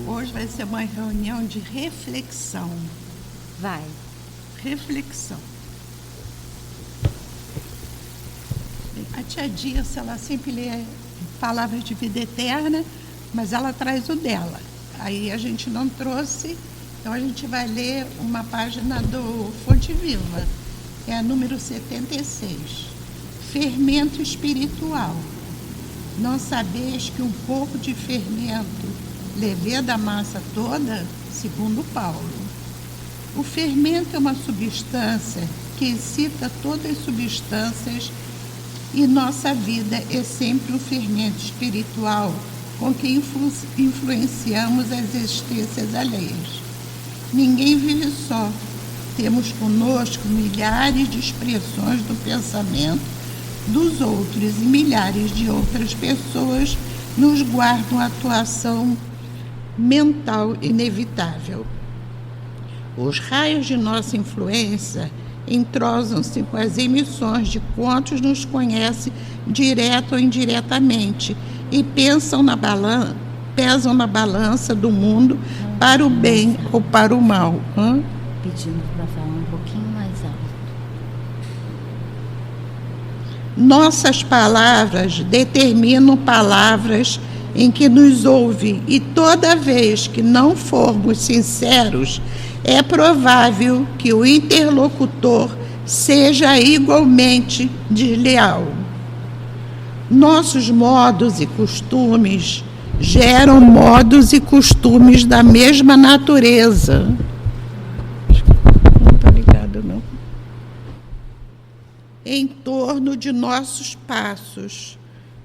Hoje vai ser uma reunião de reflexão. Vai. Reflexão. A tia Dirce, ela sempre lê palavras de vida eterna, mas ela traz o dela. Aí a gente não trouxe, então a gente vai ler uma página do Fonte Viva, é a número 76. Fermento espiritual. Não sabeis que um pouco de fermento leveda a massa toda? Segundo Paulo. O fermento é uma substância que excita todas as substâncias e nossa vida é sempre um fermento espiritual com que influenciamos as existências alheias. Ninguém vive só. Temos conosco milhares de expressões do pensamento dos outros e milhares de outras pessoas nos guardam a atuação mental inevitável. Os raios de nossa influência entrosam-se com as emissões de quantos nos conhecem direto ou indiretamente e pesam na balança do mundo para o bem ou para o mal. Pedindo para falar um pouquinho mais alto. Nossas palavras determinam palavras em que nos ouve, e toda vez que não formos sinceros, é provável que o interlocutor seja igualmente desleal. Nossos modos e costumes geram modos e costumes da mesma natureza. Não estou ligado, não. Em torno de nossos passos,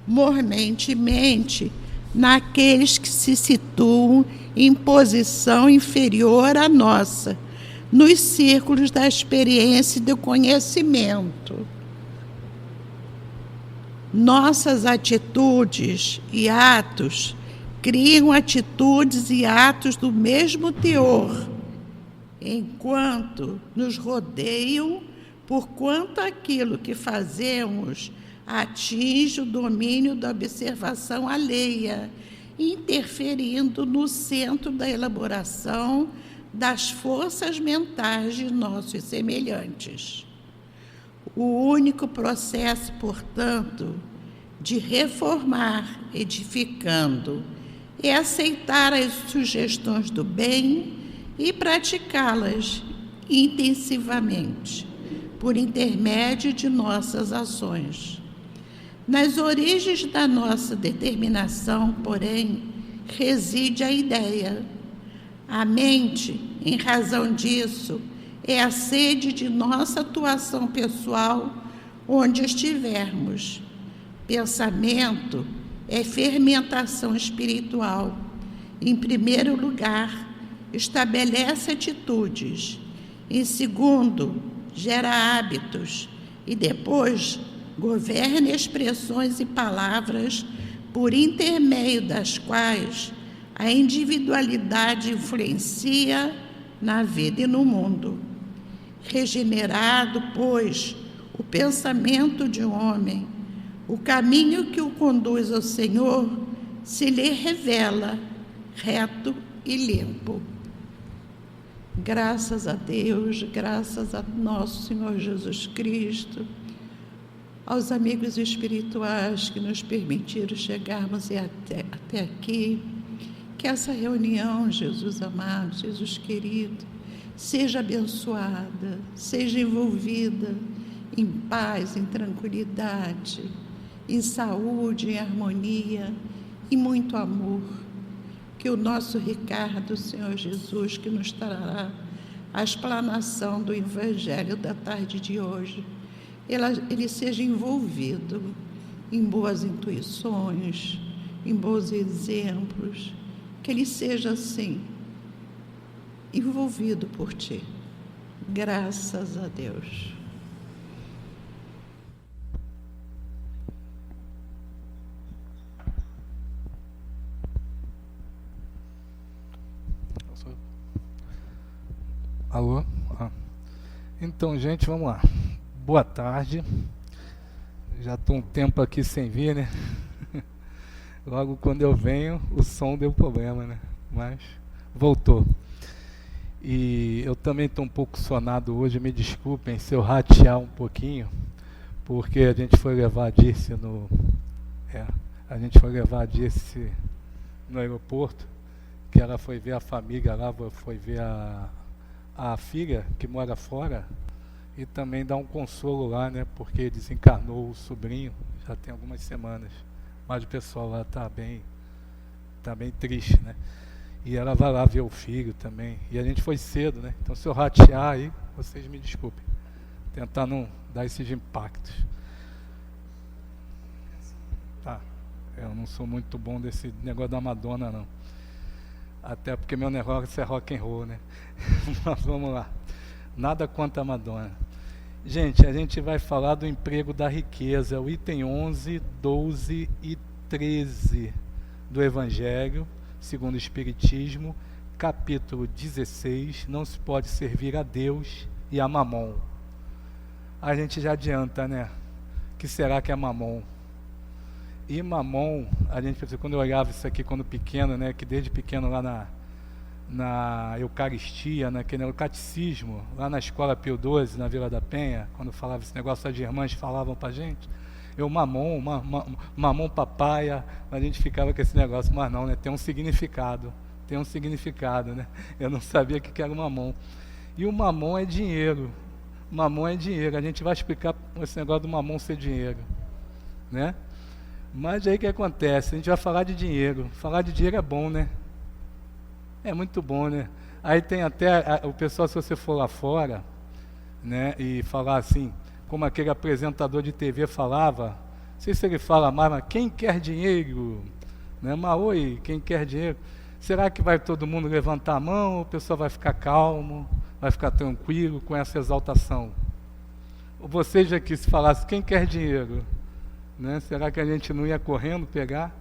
mormentemente, naqueles que se situam em posição inferior à nossa, nos círculos da experiência e do conhecimento. Nossas atitudes e atos criam atitudes e atos do mesmo teor, enquanto nos rodeiam, porquanto aquilo que fazemos atinge o domínio da observação alheia, interferindo no centro da elaboração das forças mentais de nossos semelhantes. O único processo, portanto, de reformar edificando é aceitar as sugestões do bem e praticá-las intensivamente, por intermédio de nossas ações. Nas origens da nossa determinação, porém, reside a ideia. A mente, em razão disso, é a sede de nossa atuação pessoal onde estivermos. Pensamento é fermentação espiritual. Em primeiro lugar, estabelece atitudes. Em segundo, gera hábitos. E depois, governa expressões e palavras por intermédio das quais a individualidade influencia na vida e no mundo. Regenerado, pois, o pensamento de um homem, o caminho que o conduz ao Senhor se lhe revela reto e limpo. Graças a Deus, graças a nosso Senhor Jesus Cristo, aos amigos espirituais que nos permitiram chegarmos até aqui, que essa reunião, Jesus amado, Jesus querido, seja abençoada, seja envolvida em paz, em tranquilidade, em saúde, em harmonia, em muito amor. Que o nosso Ricardo, Senhor Jesus, que nos trará a explanação do Evangelho da tarde de hoje, ele seja envolvido em boas intuições, em bons exemplos, que ele seja assim, envolvido por ti. Graças a Deus. Alô? Então, gente, vamos lá. Boa tarde. Já estou um tempo aqui sem vir, né? Logo quando eu venho, o som deu problema, né? mas voltou. E eu também estou um pouco sonado hoje, me desculpem se eu ratear um pouquinho, porque a gente foi levar a Dirce no aeroporto, que ela foi ver a família lá, foi ver a filha que mora fora, e também dar um consolo lá, né, porque desencarnou o sobrinho, já tem algumas semanas, mas o pessoal lá tá bem triste, né? E ela vai lá ver o filho também. E a gente foi cedo, né? Então se eu ratear aí, vocês me desculpem. Tentar não dar esses impactos. Tá. Eu não sou muito bom desse negócio da Madonna, não. Até porque meu negócio é rock and roll, né? Mas vamos lá. Nada contra a Madonna. Gente, a gente vai falar do emprego da riqueza, o item 11, 12 e 13 do Evangelho segundo o Espiritismo, capítulo 16, não se pode servir a Deus e a Mamon. A gente já adianta, né? O que será que é Mamon? E Mamon, a gente, quando eu olhava isso aqui quando pequeno, né? Que desde pequeno lá na Eucaristia, no catecismo, lá na escola Pio XII, na Vila da Penha, quando falava esse negócio, as irmãs falavam pra gente, mamon papaya, a gente ficava com esse negócio, mas não, né? Tem um significado, né? Eu não sabia o que era o mamon. E o mamon é dinheiro, a gente vai explicar esse negócio do mamon ser dinheiro, né? Mas aí o que acontece? A gente vai falar de dinheiro é bom, né? É muito bom, né? Aí tem até o pessoal, se você for lá fora, né, e falar assim, como aquele apresentador de TV falava, não sei se ele fala mais, mas quem quer dinheiro? Né? Mas oi, quem quer dinheiro? Será que vai todo mundo levantar a mão ou o pessoal vai ficar calmo, vai ficar tranquilo com essa exaltação? Ou vocês já que se falasse quem quer dinheiro? Né? Será que a gente não ia correndo pegar?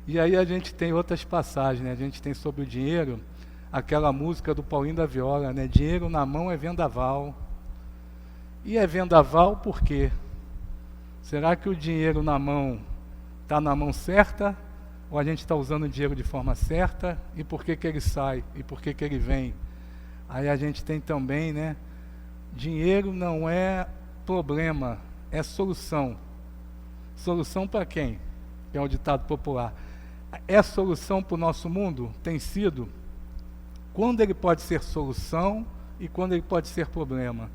E aí a gente tem outras passagens, né? A gente tem sobre o dinheiro, aquela música do Paulinho da Viola, né? Dinheiro na mão é vendaval. E é vendaval por quê? Será que o dinheiro na mão está na mão certa? Ou a gente está usando o dinheiro de forma certa? E por que ele sai? E por que ele vem? Aí a gente tem também, né? Dinheiro não é problema, é solução. Solução para quem? Que é o ditado popular. É solução para o nosso mundo? Tem sido? Quando ele pode ser solução e quando ele pode ser problema?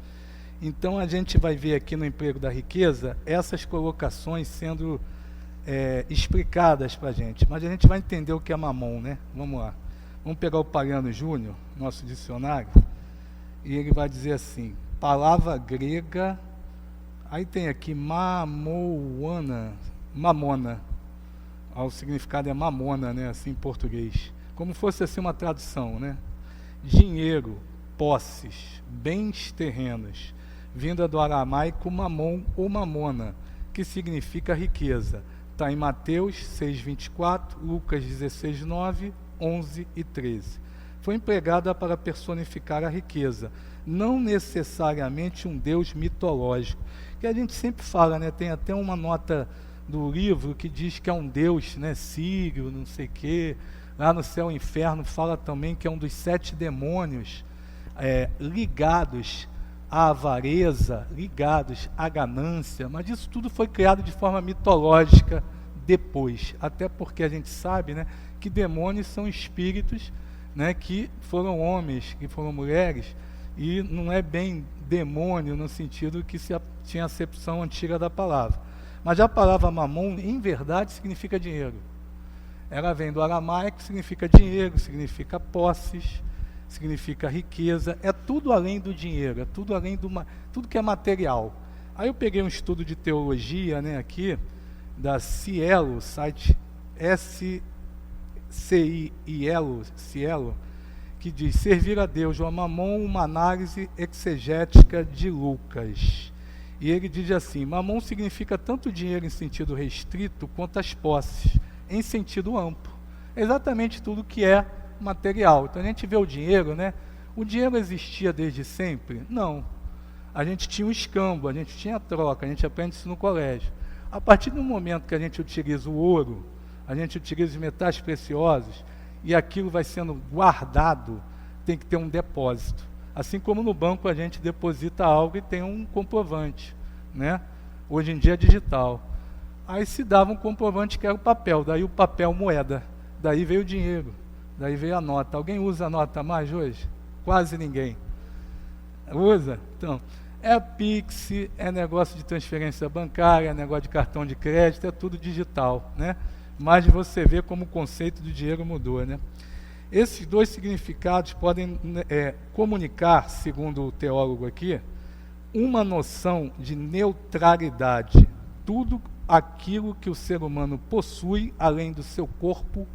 Então a gente vai ver aqui no emprego da riqueza essas colocações sendo explicadas para a gente. Mas a gente vai entender o que é mamon, né? Vamos lá. Vamos pegar o Paliano Júnior, nosso dicionário, e ele vai dizer assim, palavra grega, aí tem aqui mamona, o significado é mamona, né? Assim em português. Como fosse assim uma tradução, né? Dinheiro, posses, bens terrenos, vinda do aramaico mamon ou mamona, que significa riqueza. Está em Mateus 6,24, Lucas 16,9, 11 e 13. Foi empregada para personificar a riqueza, não necessariamente um Deus mitológico, que a gente sempre fala, né? Tem até uma nota do livro que diz que é um Deus, né? Sírio, não sei o quê. Lá no Céu e Inferno fala também que é um dos 7 demônios ligados à avareza, ligados à ganância, mas isso tudo foi criado de forma mitológica depois, até porque a gente sabe, né, que demônios são espíritos, né, que foram homens, que foram mulheres, e não é bem demônio no sentido que se tinha acepção antiga da palavra. Mas a palavra mamon, em verdade, significa dinheiro. Ela vem do aramaico, significa dinheiro, significa posses, significa riqueza, é tudo além do dinheiro, é tudo além tudo que é material. Aí eu peguei um estudo de teologia, né, aqui, da Cielo, site Cielo, que diz, servir a Deus, o mamon, uma análise exegética de Lucas. E ele diz assim, mamon significa tanto dinheiro em sentido restrito, quanto as posses, em sentido amplo. É exatamente tudo que é material. Então a gente vê o dinheiro, né? O dinheiro existia desde sempre? Não. A gente tinha o escambo, a gente tinha a troca, a gente aprende isso no colégio. A partir do momento que a gente utiliza o ouro, a gente utiliza os metais preciosos, e aquilo vai sendo guardado, tem que ter um depósito. Assim como no banco a gente deposita algo e tem um comprovante, né? Hoje em dia é digital. Aí se dava um comprovante que era o papel, daí o papel moeda, daí veio o dinheiro, daí veio a nota. Alguém usa a nota mais hoje? Quase ninguém. Usa? Então, é Pix, é negócio de transferência bancária, é negócio de cartão de crédito, é tudo digital, né? Mas você vê como o conceito do dinheiro mudou, né? Esses dois significados podem comunicar, segundo o teólogo aqui, uma noção de neutralidade. Tudo aquilo que o ser humano possui, além do seu corpo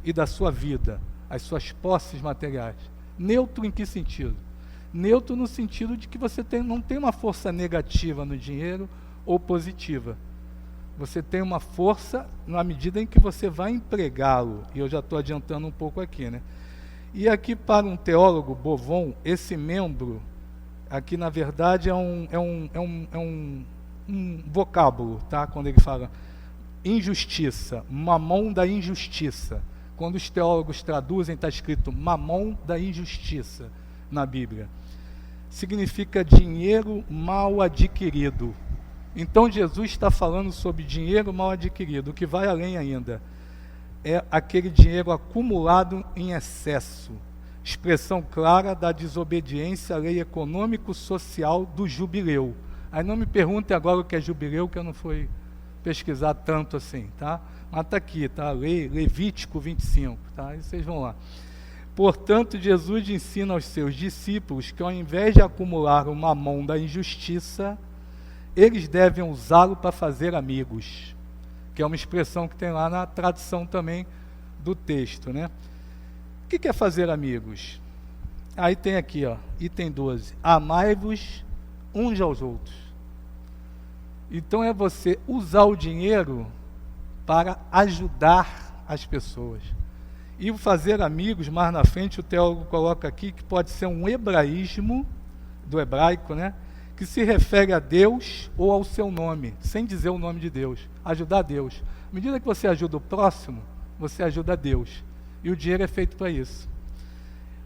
e da sua vida, as suas posses materiais. Neutro em que sentido? Neutro no sentido de que você não tem uma força negativa no dinheiro ou positiva. Você tem uma força na medida em que você vai empregá-lo. E eu já estou adiantando um pouco aqui, né? E aqui, para um teólogo, Bovon, esse membro, aqui na verdade é um vocábulo, tá? Quando ele fala injustiça, mamon da injustiça. Quando os teólogos traduzem, está escrito mamon da injustiça na Bíblia. Significa dinheiro mal adquirido. Então Jesus está falando sobre dinheiro mal adquirido, o que vai além ainda. É aquele dinheiro acumulado em excesso. Expressão clara da desobediência à lei econômico-social do jubileu. Aí não me pergunte agora o que é jubileu, que eu não fui pesquisar tanto assim, tá? Mas está aqui, tá? Levítico 25, tá? Aí vocês vão lá. Portanto, Jesus ensina aos seus discípulos que ao invés de acumular o mamão da injustiça, eles devem usá-lo para fazer amigos, que é uma expressão que tem lá na tradução também do texto, né? O que é fazer amigos? Aí tem aqui, ó, item 12, amai-vos uns aos outros. Então é você usar o dinheiro para ajudar as pessoas. E o fazer amigos, mais na frente o teólogo coloca aqui que pode ser um hebraísmo, do hebraico, né? Que se refere a Deus ou ao seu nome, sem dizer o nome de Deus. Ajudar Deus. À medida que você ajuda o próximo, você ajuda a Deus. E o dinheiro é feito para isso.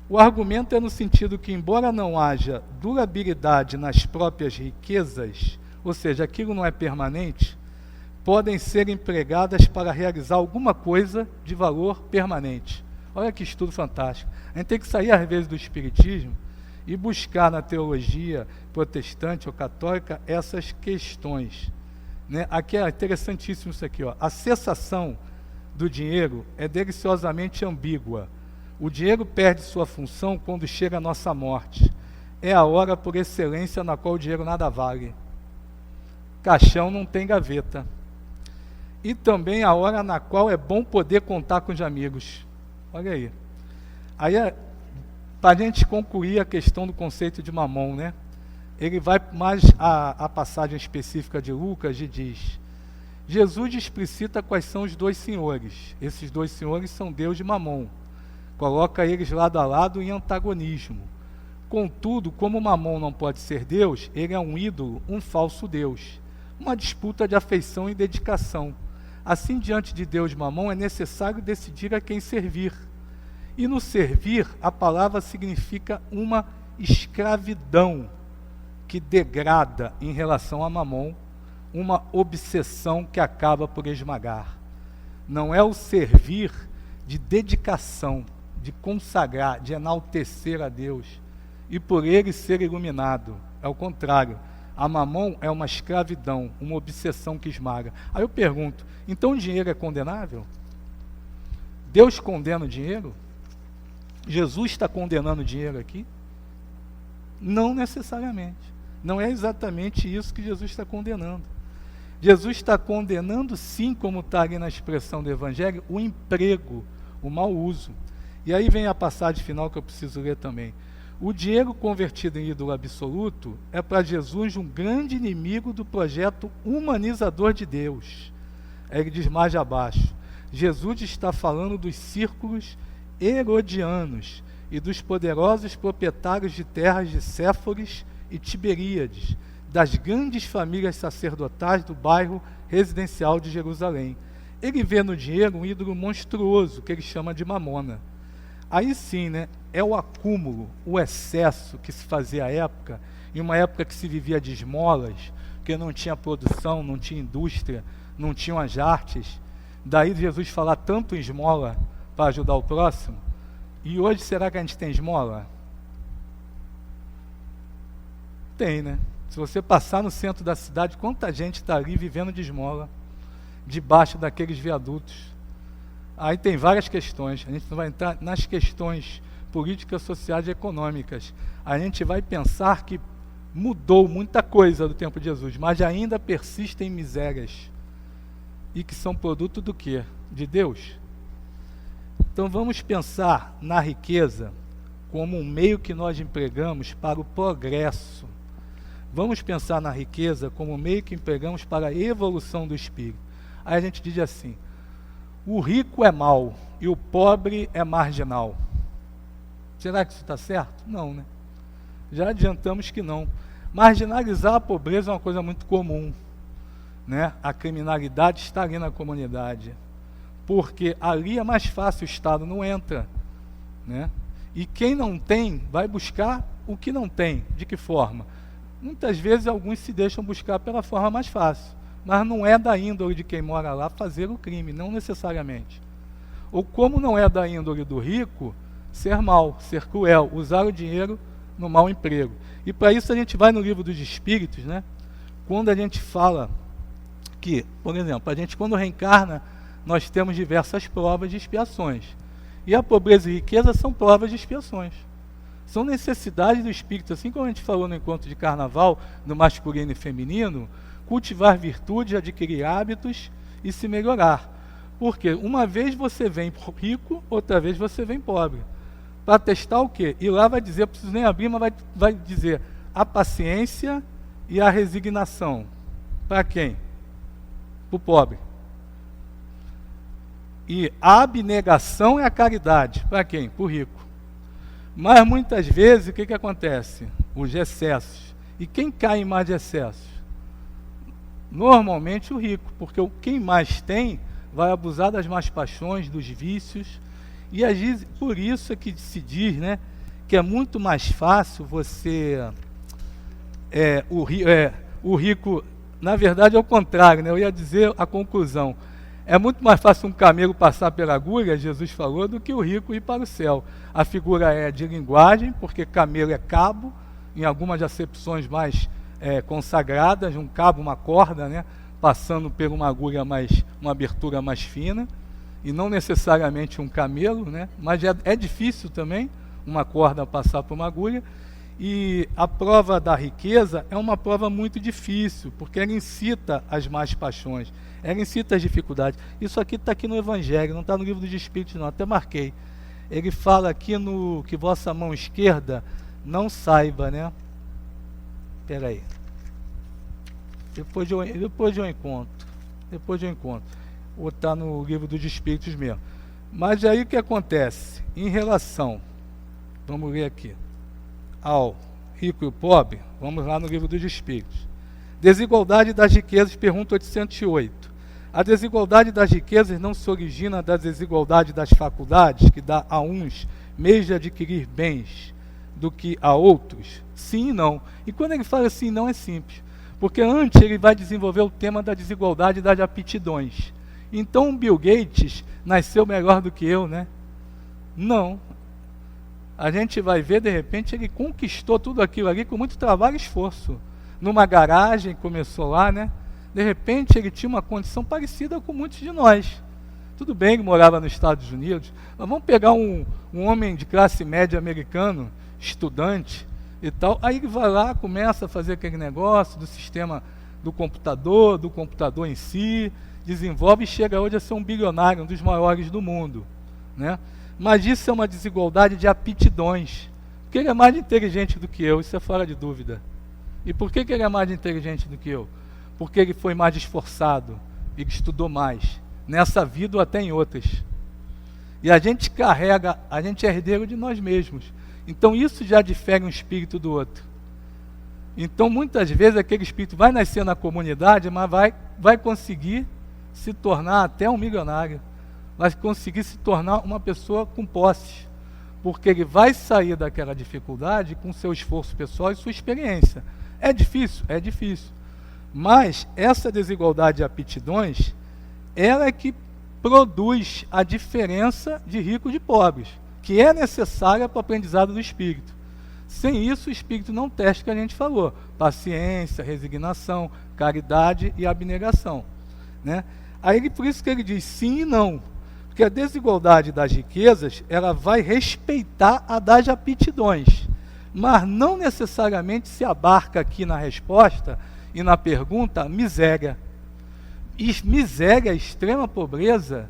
O argumento é no sentido que, embora não haja durabilidade nas próprias riquezas, ou seja, aquilo não é permanente, podem ser empregadas para realizar alguma coisa de valor permanente. Olha que estudo fantástico. A gente tem que sair, às vezes, do espiritismo e buscar na teologia protestante ou católica essas questões, né? Aqui é interessantíssimo isso aqui, ó. A cessação do dinheiro é deliciosamente ambígua. O dinheiro perde sua função quando chega a nossa morte. É a hora por excelência na qual o dinheiro nada vale. Caixão não tem gaveta. E também a hora na qual é bom poder contar com os amigos. Olha aí. Aí, para a gente concluir a questão do conceito de mamon, né? Ele vai mais a passagem específica de Lucas e diz: Jesus explicita quais são os dois senhores. Esses dois senhores são Deus e Mamon. Coloca eles lado a lado em antagonismo. Contudo, como Mamon não pode ser Deus, ele é um ídolo, um falso Deus. Uma disputa de afeição e dedicação. Assim, diante de Deus e Mamon, é necessário decidir a quem servir. E no servir, a palavra significa uma escravidão que degrada em relação a Mamon, uma obsessão que acaba por esmagar. Não é o servir de dedicação, de consagrar, de enaltecer a Deus e por ele ser iluminado. É o contrário. A Mamon é uma escravidão, uma obsessão que esmaga. Aí eu pergunto, então o dinheiro é condenável? Deus condena o dinheiro? Jesus está condenando o dinheiro aqui? Não necessariamente. Não é exatamente isso que Jesus está condenando. Jesus está condenando, sim, como está ali na expressão do Evangelho, o emprego, o mau uso. E aí vem a passagem final que eu preciso ler também. O dinheiro convertido em ídolo absoluto é para Jesus um grande inimigo do projeto humanizador de Deus. Aí ele diz mais abaixo, Jesus está falando dos círculos herodianos e dos poderosos proprietários de terras de Séforis e Tiberíades, das grandes famílias sacerdotais do bairro residencial de Jerusalém. Ele vê no dinheiro um ídolo monstruoso, que ele chama de Mamona. aí sim, né, é o acúmulo, o excesso que se fazia à época, em uma época que se vivia de esmolas, porque não tinha produção, não tinha indústria, não tinham as artes. Daí Jesus falar tanto em esmola para ajudar o próximo. E hoje, será que a gente tem esmola? Tem, né? Se você passar no centro da cidade, quanta gente está ali vivendo de esmola, debaixo daqueles viadutos. Aí tem várias questões, a gente não vai entrar nas questões políticas, sociais e econômicas. A gente vai pensar que mudou muita coisa do tempo de Jesus, mas ainda persistem misérias. E que são produto do quê? De Deus. Então vamos pensar na riqueza como um meio que nós empregamos para o progresso. Vamos pensar na riqueza como um meio que empregamos para a evolução do espírito. Aí a gente diz assim: o rico é mau e o pobre é marginal. Será que isso está certo? Não, né? Já adiantamos que não. Marginalizar a pobreza é uma coisa muito comum, né? A criminalidade está ali na comunidade, porque ali é mais fácil, o Estado não entra, né? E quem não tem, vai buscar o que não tem. De que forma? Muitas vezes alguns se deixam buscar pela forma mais fácil, mas não é da índole de quem mora lá fazer o crime, não necessariamente. Ou como não é da índole do rico, ser mau, ser cruel, usar o dinheiro no mau emprego. E para isso a gente vai no livro dos Espíritos, né? Quando a gente fala que, por exemplo, a gente quando reencarna, nós temos diversas provas de expiações. E a pobreza e a riqueza são provas de expiações. São necessidades do espírito, assim como a gente falou no encontro de carnaval, no masculino e feminino, cultivar virtudes, adquirir hábitos e se melhorar. Porque uma vez você vem rico, outra vez você vem pobre. Para testar o quê? E lá vai dizer, eu preciso nem abrir, mas vai dizer a paciência e a resignação. Para quem? Para o pobre. E a abnegação e a caridade. Para quem? Para o rico. Mas muitas vezes, o que acontece? Os excessos. E quem cai em mais de excessos? Normalmente o rico, porque quem mais tem vai abusar das más paixões, dos vícios. E por isso é que se diz, né, que é muito mais fácil você... o rico, na verdade é o contrário, né? Eu ia dizer a conclusão. É muito mais fácil um camelo passar pela agulha, Jesus falou, do que o rico ir para o céu. A figura é de linguagem, porque camelo é cabo, em algumas acepções mais consagradas, um cabo, uma corda, né, passando por uma agulha uma abertura mais fina, e não necessariamente um camelo, né, mas é difícil também uma corda passar por uma agulha. E a prova da riqueza é uma prova muito difícil, porque ela incita as más paixões, ela incita as dificuldades. Isso aqui está aqui no Evangelho, não está no livro dos Espíritos não, até marquei. Ele fala aqui no que vossa mão esquerda não saiba, né? Espera aí. Depois eu encontro. Ou está no livro dos Espíritos mesmo. Mas aí o que acontece? Em relação, vamos ler aqui, ao rico e o pobre, vamos lá no livro dos Espíritos. Desigualdade das riquezas, pergunta 808. A desigualdade das riquezas não se origina da desigualdade das faculdades, que dá a uns meios de adquirir bens do que a outros? Sim e não. E quando ele fala assim, não é simples. Porque antes ele vai desenvolver o tema da desigualdade das aptidões. Então Bill Gates nasceu melhor do que eu, né? Não. A gente vai ver, de repente, ele conquistou tudo aquilo ali com muito trabalho e esforço. Numa garagem, começou lá, né? De repente, ele tinha uma condição parecida com muitos de nós. Tudo bem, ele morava nos Estados Unidos, mas vamos pegar um homem de classe média americano, estudante e tal, aí ele vai lá, começa a fazer aquele negócio do sistema do computador em si, desenvolve e chega hoje a ser um bilionário, um dos maiores do mundo, né? Mas isso é uma desigualdade de aptidões, porque ele é mais inteligente do que eu, isso é fora de dúvida. E por que ele é mais inteligente do que eu? Porque ele foi mais esforçado, ele estudou mais, nessa vida ou até em outras. E a gente é herdeiro de nós mesmos. Então isso já difere um espírito do outro. Então muitas vezes aquele espírito vai nascer na comunidade, mas vai conseguir se tornar até um milionário. Vai conseguir se tornar uma pessoa com posses. porque ele vai sair daquela dificuldade com seu esforço pessoal e sua experiência. É difícil? É difícil. Mas essa desigualdade de aptidões, ela é que produz a diferença de ricos e de pobres, que é necessária para o aprendizado do espírito. Sem isso, o espírito não testa o que a gente falou: paciência, resignação, caridade e abnegação, né? Aí, por isso que ele diz sim e não, porque a desigualdade das riquezas, ela vai respeitar a das aptidões, mas não necessariamente se abarca aqui na resposta e na pergunta miséria. E miséria, extrema pobreza,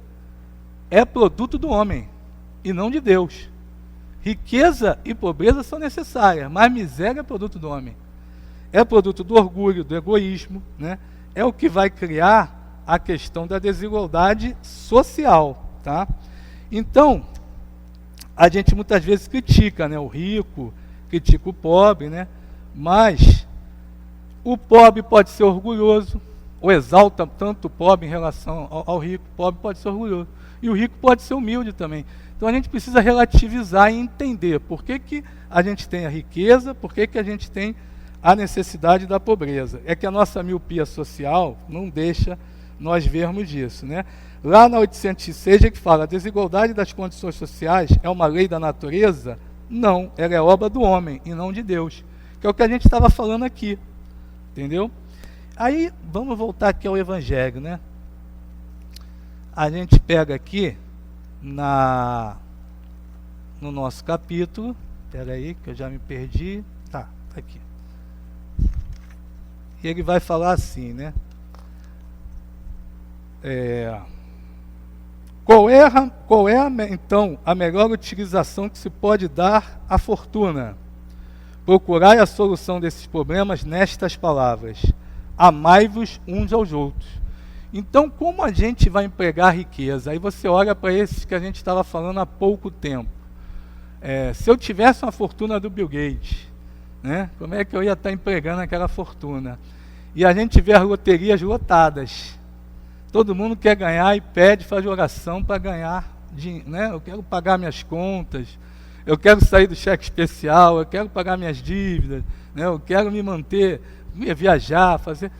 é produto do homem e não de Deus. Riqueza e pobreza são necessárias, mas miséria é produto do homem. É produto do orgulho, do egoísmo, né? É o que vai criar a questão da desigualdade social, tá? Então, a gente muitas vezes critica, né, o rico, critica o pobre, né? Mas o pobre pode ser orgulhoso, ou exalta tanto o pobre em relação ao rico. O pobre pode ser orgulhoso. E o rico pode ser humilde também. Então a gente precisa relativizar e entender por que a gente tem a riqueza, por que a gente tem a necessidade da pobreza. É que a nossa miopia social não deixa nós vermos isso, né? Lá na 806 é que fala: a desigualdade das condições sociais é uma lei da natureza? Não, ela é obra do homem e não de Deus, que é o que a gente estava falando aqui, entendeu? Aí, vamos voltar aqui ao Evangelho, né? A gente pega aqui no nosso capítulo, espera aí que eu já me perdi, tá aqui. E ele vai falar assim, né? Qual é então a melhor utilização que se pode dar à fortuna? Procurai a solução desses problemas nestas palavras: amai-vos uns aos outros. Então, como a gente vai empregar a riqueza? Aí você olha para esses que a gente estava falando há pouco tempo. Se eu tivesse uma fortuna do Bill Gates, né, como é que eu ia estar empregando aquela fortuna? E a gente vê as loterias lotadas. Todo mundo quer ganhar e pede, faz oração para ganhar, né? Eu quero pagar minhas contas, eu quero sair do cheque especial, eu quero pagar minhas dívidas, né? Eu quero me manter, viajar, fazer.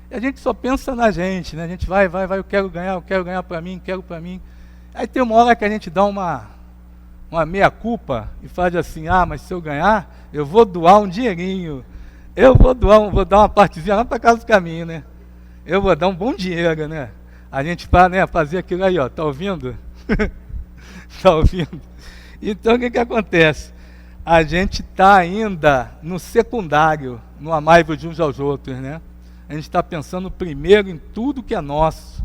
E a gente só pensa na gente, né? A gente vai, eu quero ganhar para mim, quero para mim. Aí tem uma hora que a gente dá uma meia-culpa e faz assim: mas se eu ganhar, eu vou doar um dinheirinho, vou dar uma partezinha lá para casa do caminho, né? Eu vou dar um bom dinheiro, né? A gente para, né, fazer aquilo aí, ó, tá ouvindo? Tá ouvindo? Então, o que acontece? A gente está ainda no secundário, no amai-vos uns aos outros, né? A gente está pensando primeiro em tudo que é nosso,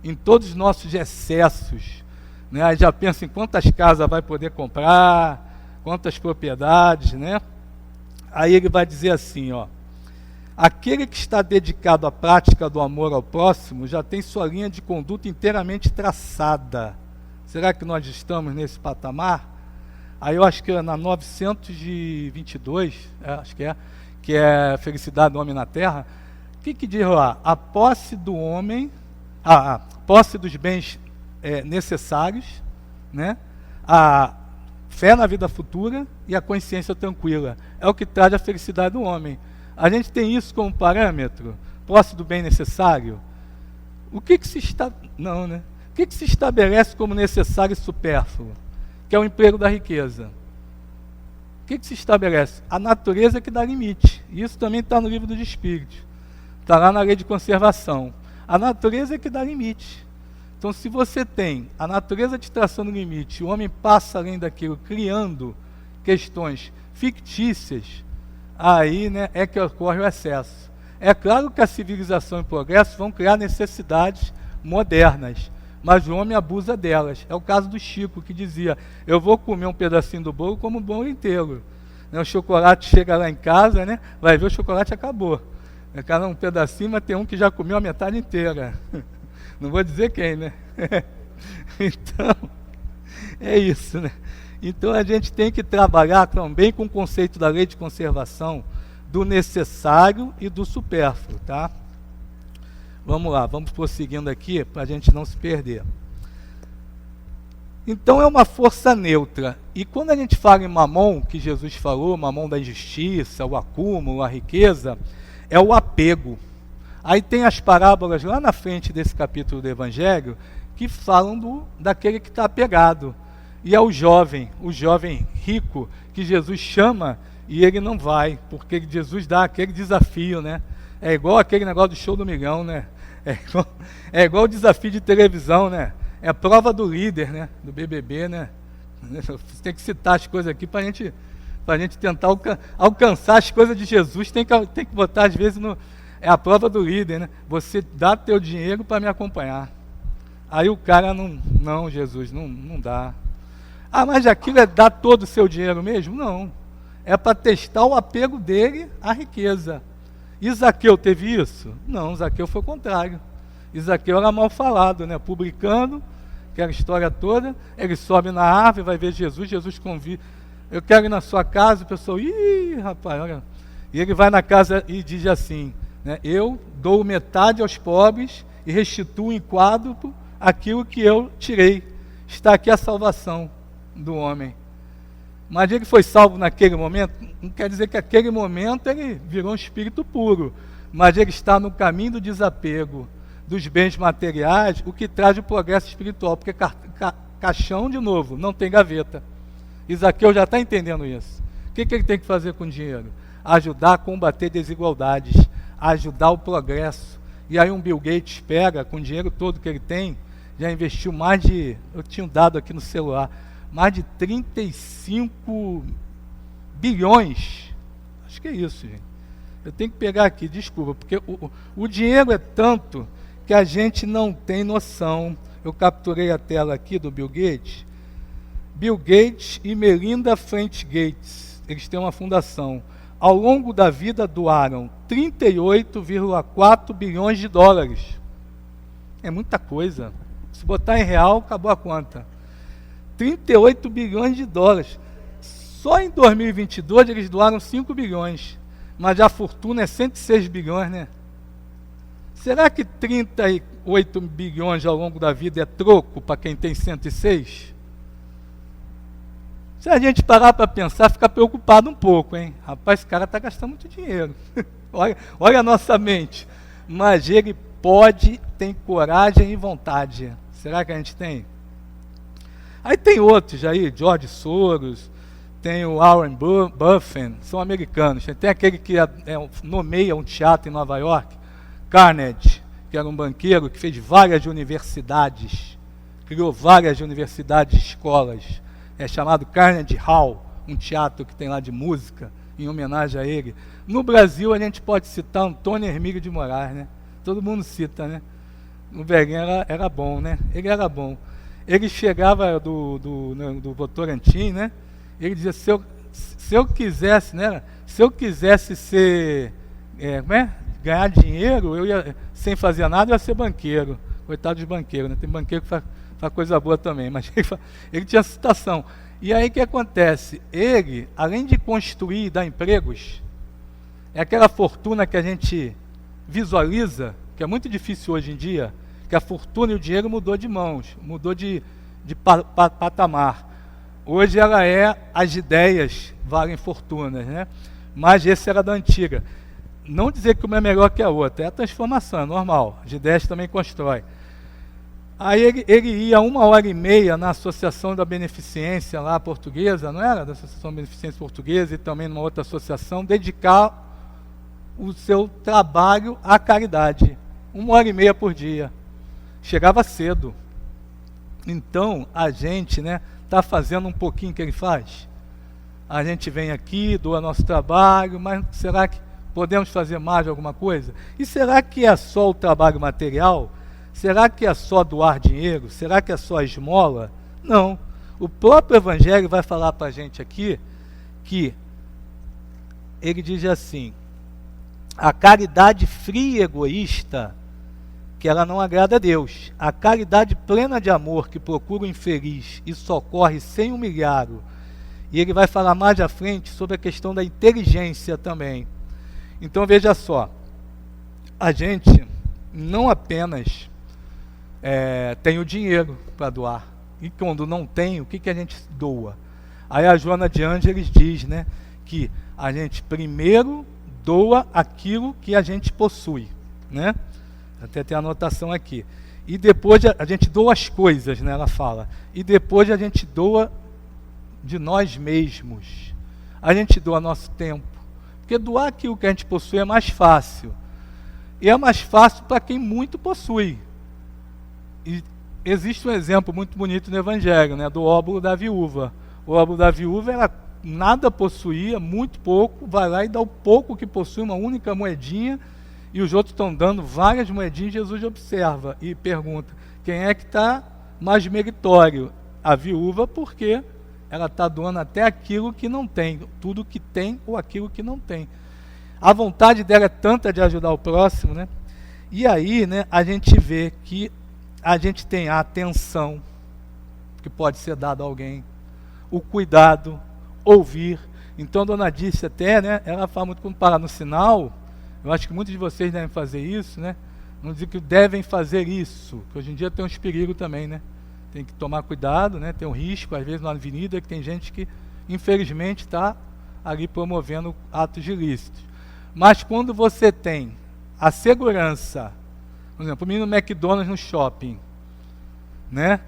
em todos os nossos excessos, né? A gente já pensa em quantas casas vai poder comprar, quantas propriedades, né? Aí ele vai dizer assim, ó: aquele que está dedicado à prática do amor ao próximo já tem sua linha de conduta inteiramente traçada. Será que nós estamos nesse patamar? Aí eu acho que na 922, que é Felicidade do Homem na Terra, o que diz lá? A posse do homem, a posse dos bens necessários, né? A fé na vida futura e a consciência tranquila. É o que traz a felicidade do homem. A gente tem isso como parâmetro? Posse do bem necessário? O que se estabelece como necessário e supérfluo? Que é o emprego da riqueza. O que se estabelece? A natureza que dá limite. Isso também está no livro dos Espíritos. Está lá na lei de conservação. A natureza é que dá limite. Então, se você tem a natureza te traçando limite, o homem passa além daquilo, criando questões fictícias, aí, né, é que ocorre o excesso. É claro que a civilização e o progresso vão criar necessidades modernas, mas o homem abusa delas. É o caso do Chico, que dizia: eu vou comer um pedacinho do bolo como o bolo inteiro. Né, o chocolate chega lá em casa, né, vai ver, o chocolate acabou. Cada um pedacinho, mas tem um que já comeu a metade inteira. Não vou dizer quem, né? Então, é isso, né? Então a gente tem que trabalhar também com o conceito da lei de conservação, do necessário e do supérfluo, tá? Vamos lá, vamos prosseguindo aqui para a gente não se perder. Então é uma força neutra. E quando a gente fala em mamon, que Jesus falou, mamon da injustiça, o acúmulo, a riqueza, é o apego. Aí tem as parábolas lá na frente desse capítulo do Evangelho, que falam daquele que está apegado. E é o jovem rico, que Jesus chama e ele não vai, porque Jesus dá aquele desafio, né? É igual aquele negócio do show do milhão, né? É igual o desafio de televisão, né? É a prova do líder, né? Do BBB, né? Você tem que citar as coisas aqui para a gente tentar alcançar as coisas de Jesus. Tem que botar, às vezes, é a prova do líder, né? Você dá teu dinheiro para me acompanhar. Aí o cara não, Jesus, não dá. Ah, mas aquilo é dar todo o seu dinheiro mesmo? Não. É para testar o apego dele à riqueza. E Zaqueu teve isso? Não, Zaqueu foi o contrário. E Zaqueu era mal falado, né? Publicando, aquela história toda. Ele sobe na árvore, vai ver Jesus convida. Eu quero ir na sua casa, o pessoal, ih, rapaz, olha. E ele vai na casa e diz assim, né? Eu dou metade aos pobres e restituo em quádruplo aquilo que eu tirei. Está aqui a salvação do homem. Mas ele foi salvo naquele momento, não quer dizer que naquele momento ele virou um espírito puro, mas ele está no caminho do desapego dos bens materiais, o que traz o progresso espiritual, porque caixão, de novo, não tem gaveta. Zaqueu já está entendendo isso. O que ele tem que fazer com o dinheiro? Ajudar a combater desigualdades, ajudar o progresso. E aí um Bill Gates pega, com o dinheiro todo que ele tem, já investiu eu tinha um dado aqui no celular, mais de 35 bilhões. Acho que é isso, gente. Eu tenho que pegar aqui, desculpa, porque o dinheiro é tanto que a gente não tem noção. Eu capturei a tela aqui do Bill Gates. Bill Gates e Melinda French Gates, eles têm uma fundação. Ao longo da vida doaram 38,4 bilhões de dólares. É muita coisa. Se botar em real, acabou a conta. 38 bilhões de dólares. Só em 2022 eles doaram 5 bilhões. Mas a fortuna é 106 bilhões, né? Será que 38 bilhões ao longo da vida é troco para quem tem 106? Se a gente parar para pensar, fica preocupado um pouco, hein? Rapaz, esse cara está gastando muito dinheiro. olha a nossa mente. Mas ele tem coragem e vontade. Será que a gente tem? Aí tem outros aí, George Soros, tem o Warren Buffett, são americanos. Tem aquele que nomeia um teatro em Nova York, Carnegie, que era um banqueiro que fez várias universidades, criou várias universidades e escolas. É chamado Carnegie Hall, um teatro que tem lá de música, em homenagem a ele. No Brasil, a gente pode citar Antônio Hermílio de Moraes, né? Todo mundo cita, né? O velhinho era bom, né? Ele era bom. Ele chegava do Votorantim, né? Ele dizia, se eu quisesse, né? Se eu quisesse ser, ganhar dinheiro, eu ia, sem fazer nada, eu ia ser banqueiro. Coitado de banqueiro, né? Tem banqueiro que faz coisa boa também, mas ele tinha citação. E aí o que acontece? Ele, além de construir e dar empregos, é aquela fortuna que a gente visualiza, que é muito difícil hoje em dia, que a fortuna e o dinheiro mudou de mãos, mudou de patamar. Hoje as ideias valem fortunas, né? Mas esse era da antiga. Não dizer que uma é melhor que a outra, é a transformação, é normal. As ideias também constroem. Aí ele ia 1h30 na Associação da Beneficência lá portuguesa, não era? Da Associação da Beneficência Portuguesa e também numa outra associação, dedicar o seu trabalho à caridade. 1h30 por dia. Chegava cedo. Então, a gente, né, está fazendo um pouquinho que ele faz. A gente vem aqui, doa nosso trabalho, mas será que podemos fazer mais alguma coisa? E será que é só o trabalho material? Será que é só doar dinheiro? Será que é só a esmola? Não. O próprio Evangelho vai falar para a gente aqui que ele diz assim, a caridade fria e egoísta, que ela não agrada a Deus. A caridade plena de amor, que procura o infeliz e socorre sem humilhá-lo. E ele vai falar mais à frente sobre a questão da inteligência também. Então veja só, a gente não apenas tem o dinheiro para doar, E quando não tem, o que a gente doa? Aí a Joana de Ângeles diz, né, que a gente primeiro doa aquilo que a gente possui, né? Até tem a anotação aqui. E depois a gente doa as coisas, né, ela fala. E depois a gente doa de nós mesmos. A gente doa nosso tempo. Porque doar aquilo que a gente possui é mais fácil. E é mais fácil para quem muito possui. E existe um exemplo muito bonito no Evangelho, né, do óbolo da viúva. O óbolo da viúva, ela nada possuía, muito pouco, vai lá e dá o pouco que possui, uma única moedinha, e os outros estão dando várias moedinhas. Jesus observa e pergunta, quem é que está mais meritório? A viúva, porque ela está doando até aquilo que não tem, tudo que tem ou aquilo que não tem. A vontade dela é tanta de ajudar o próximo, né? E aí, né, a gente vê que a gente tem a atenção que pode ser dada a alguém, o cuidado, ouvir. Então, a dona Disse até, né, ela fala muito quando parar no sinal, eu acho que muitos de vocês devem fazer isso, né? Não dizer que devem fazer isso, que hoje em dia tem uns perigos também, né? Tem que tomar cuidado, né? Tem um risco, às vezes, na avenida, que tem gente que, infelizmente, está ali promovendo atos ilícitos. Mas quando você tem a segurança, por exemplo, o menino McDonald's no shopping, né?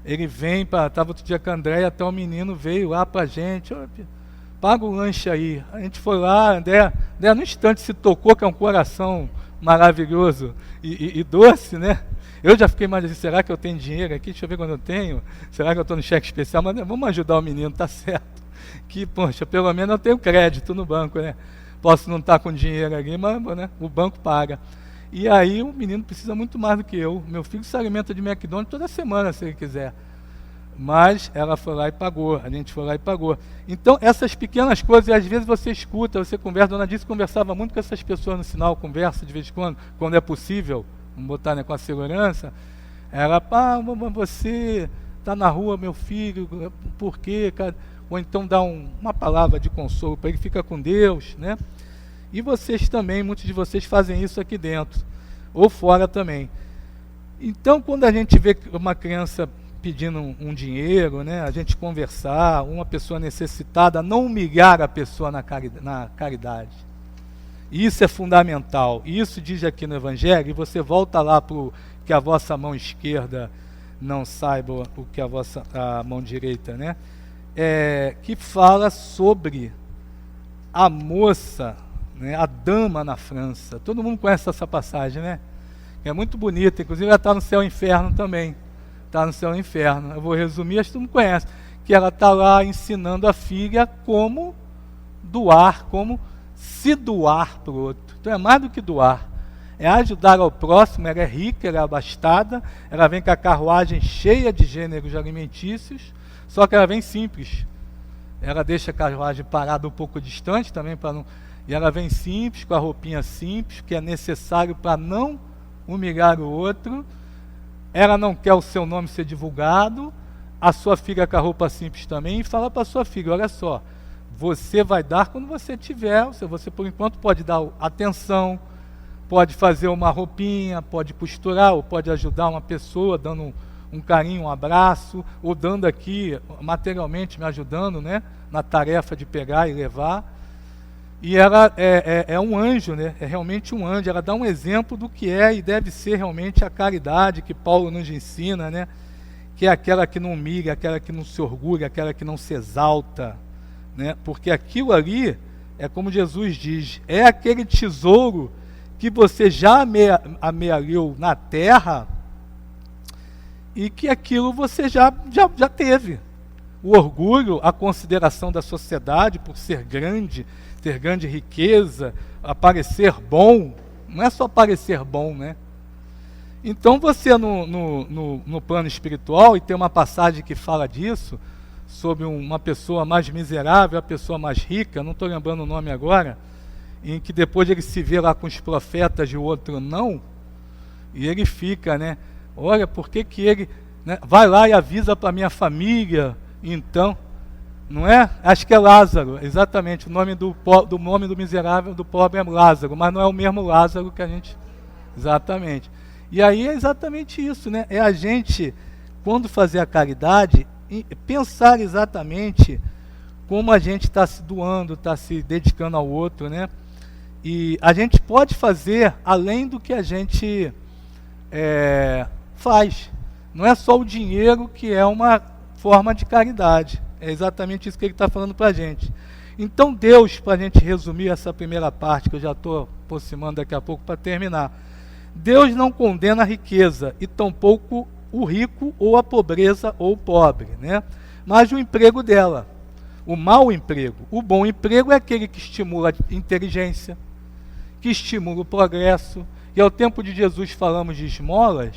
Ele vem para... Estava outro dia com a Andréia, até o menino veio lá para a gente, paga o lanche aí. A gente foi lá, André no instante se tocou, que é um coração maravilhoso e doce, né? Eu já fiquei mais assim, será que eu tenho dinheiro aqui? Deixa eu ver quando eu tenho. Será que eu estou no cheque especial? Mas vamos ajudar o menino, tá certo. Que, poxa, pelo menos eu tenho crédito no banco, né? Posso não estar com dinheiro ali, mas, né, o banco paga. E aí o menino precisa muito mais do que eu. Meu filho se alimenta de McDonald's toda semana, se ele quiser. Mas ela foi lá e pagou, a gente foi lá e pagou. Então, essas pequenas coisas, e às vezes você escuta, você conversa, a dona Disse conversava muito com essas pessoas no sinal, conversa de vez em quando é possível, vamos botar, né, com a segurança. Ela, você está na rua, meu filho, por quê? Ou então dá uma palavra de consolo para ele, fica com Deus, né? E vocês também, muitos de vocês fazem isso aqui dentro, ou fora também. Então, quando a gente vê uma criança pedindo um dinheiro, né, a gente conversar, uma pessoa necessitada, não humilhar a pessoa na caridade. Isso é fundamental. Isso diz aqui no Evangelho, e você volta lá para o que a vossa mão esquerda não saiba o que a mão direita, né? Que fala sobre a moça, né, a dama na França. Todo mundo conhece essa passagem, né? É muito bonita, inclusive ela está no Céu e Inferno também. Está no Céu e Inferno. Eu vou resumir, acho que todo mundo conhece. Que ela está lá ensinando a filha como doar, como se doar para o outro. Então é mais do que doar. É ajudar ao próximo. Ela é rica, ela é abastada, ela vem com a carruagem cheia de gêneros alimentícios, só que ela vem simples. Ela deixa a carruagem parada um pouco distante também para não... E ela vem simples, com a roupinha simples, que é necessário para não humilhar o outro. Ela não quer o seu nome ser divulgado. A sua filha com a roupa simples também. E fala para a sua filha, olha só, você vai dar quando você tiver. Você por enquanto pode dar atenção, pode fazer uma roupinha, pode costurar, ou pode ajudar uma pessoa, dando um carinho, um abraço, ou dando aqui, materialmente me ajudando, né, na tarefa de pegar e levar. E ela é um anjo, né? É realmente um anjo. Ela dá um exemplo do que é e deve ser realmente a caridade que Paulo nos ensina, né? Que é aquela que não humilha, aquela que não se orgulha, aquela que não se exalta, né? Porque aquilo ali, é como Jesus diz, é aquele tesouro que você já amealhou na terra e que aquilo você já teve. O orgulho, a consideração da sociedade por ser grande, ter grande riqueza, aparecer bom, não é só parecer bom, né? Então você no plano espiritual, e tem uma passagem que fala disso, sobre uma pessoa mais miserável, a pessoa mais rica, não estou lembrando o nome agora, em que depois ele se vê lá com os profetas e o outro não, e ele fica, né? Olha, por que ele, né, vai lá e avisa para a minha família, então... Não é? Acho que é Lázaro, exatamente. O nome do nome do miserável, do pobre é Lázaro, mas não é o mesmo Lázaro que a gente... Exatamente. E aí é exatamente isso, né? É a gente quando fazer a caridade, pensar exatamente como a gente está se doando, está se dedicando ao outro, né? E a gente pode fazer além do que a gente faz. Não é só o dinheiro que é uma forma de caridade. É exatamente isso que ele está falando para a gente. Então Deus, para a gente resumir essa primeira parte, que eu já estou aproximando daqui a pouco para terminar, Deus não condena a riqueza e tampouco o rico ou a pobreza ou o pobre, né? Mas o emprego dela, o mau emprego. O bom emprego é aquele que estimula a inteligência, que estimula o progresso. E ao tempo de Jesus falamos de esmolas,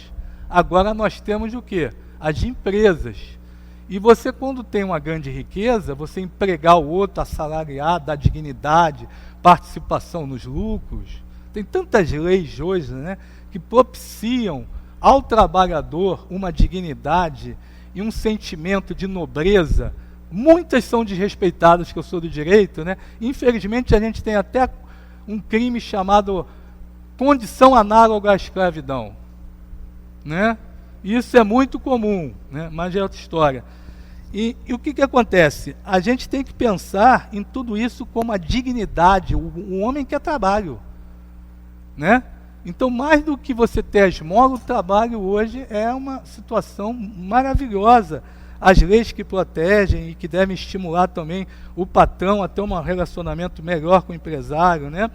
agora nós temos o quê? As de empresas. E você, quando tem uma grande riqueza, você empregar o outro, assalariar, dar dignidade, participação nos lucros. Tem tantas leis hoje, né, que propiciam ao trabalhador uma dignidade e um sentimento de nobreza. Muitas são desrespeitadas, que eu sou do direito, né? Infelizmente a gente tem até um crime chamado condição análoga à escravidão, né? Isso é muito comum, né? Mas é outra história. E o que acontece? A gente tem que pensar em tudo isso como a dignidade. O homem quer trabalho, né? Então, mais do que você ter a esmola, o trabalho hoje é uma situação maravilhosa. As leis que protegem e que devem estimular também o patrão a ter um relacionamento melhor com o empresário, né?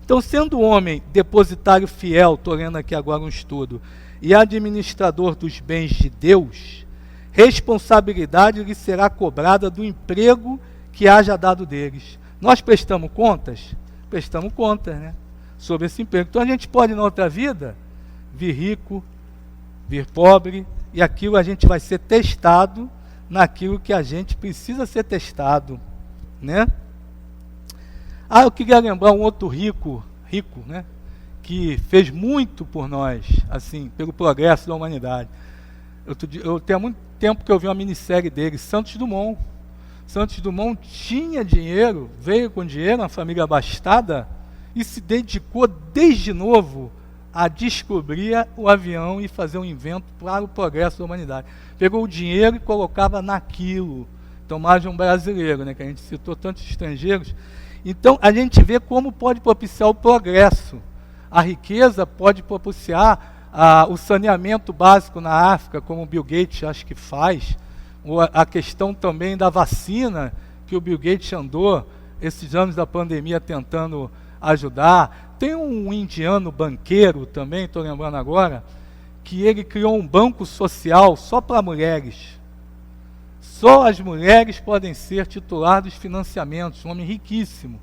Então, sendo o homem depositário fiel, estou lendo aqui agora um estudo, e administrador dos bens de Deus, responsabilidade lhe será cobrada do emprego que haja dado deles. Nós prestamos contas? Prestamos contas, né? Sobre esse emprego. Então a gente pode, na outra vida, vir rico, vir pobre, e aquilo a gente vai ser testado naquilo que a gente precisa ser testado, né? Eu queria lembrar um outro rico, né, que fez muito por nós, assim, pelo progresso da humanidade. Eu tenho muito tempo que eu vi uma minissérie dele, Santos Dumont. Santos Dumont tinha dinheiro, veio com dinheiro, uma família abastada, e se dedicou desde novo a descobrir o avião e fazer um invento para o progresso da humanidade. Pegou o dinheiro e colocava naquilo. Então, mais de um brasileiro, né, que a gente citou tantos estrangeiros. Então, a gente vê como pode propiciar o progresso. A riqueza pode propiciar o saneamento básico na África, como o Bill Gates acho que faz. A questão também da vacina, que o Bill Gates andou esses anos da pandemia tentando ajudar. Tem um indiano banqueiro também, estou lembrando agora, que ele criou um banco social só para mulheres. Só as mulheres podem ser titulares dos financiamentos, um homem riquíssimo.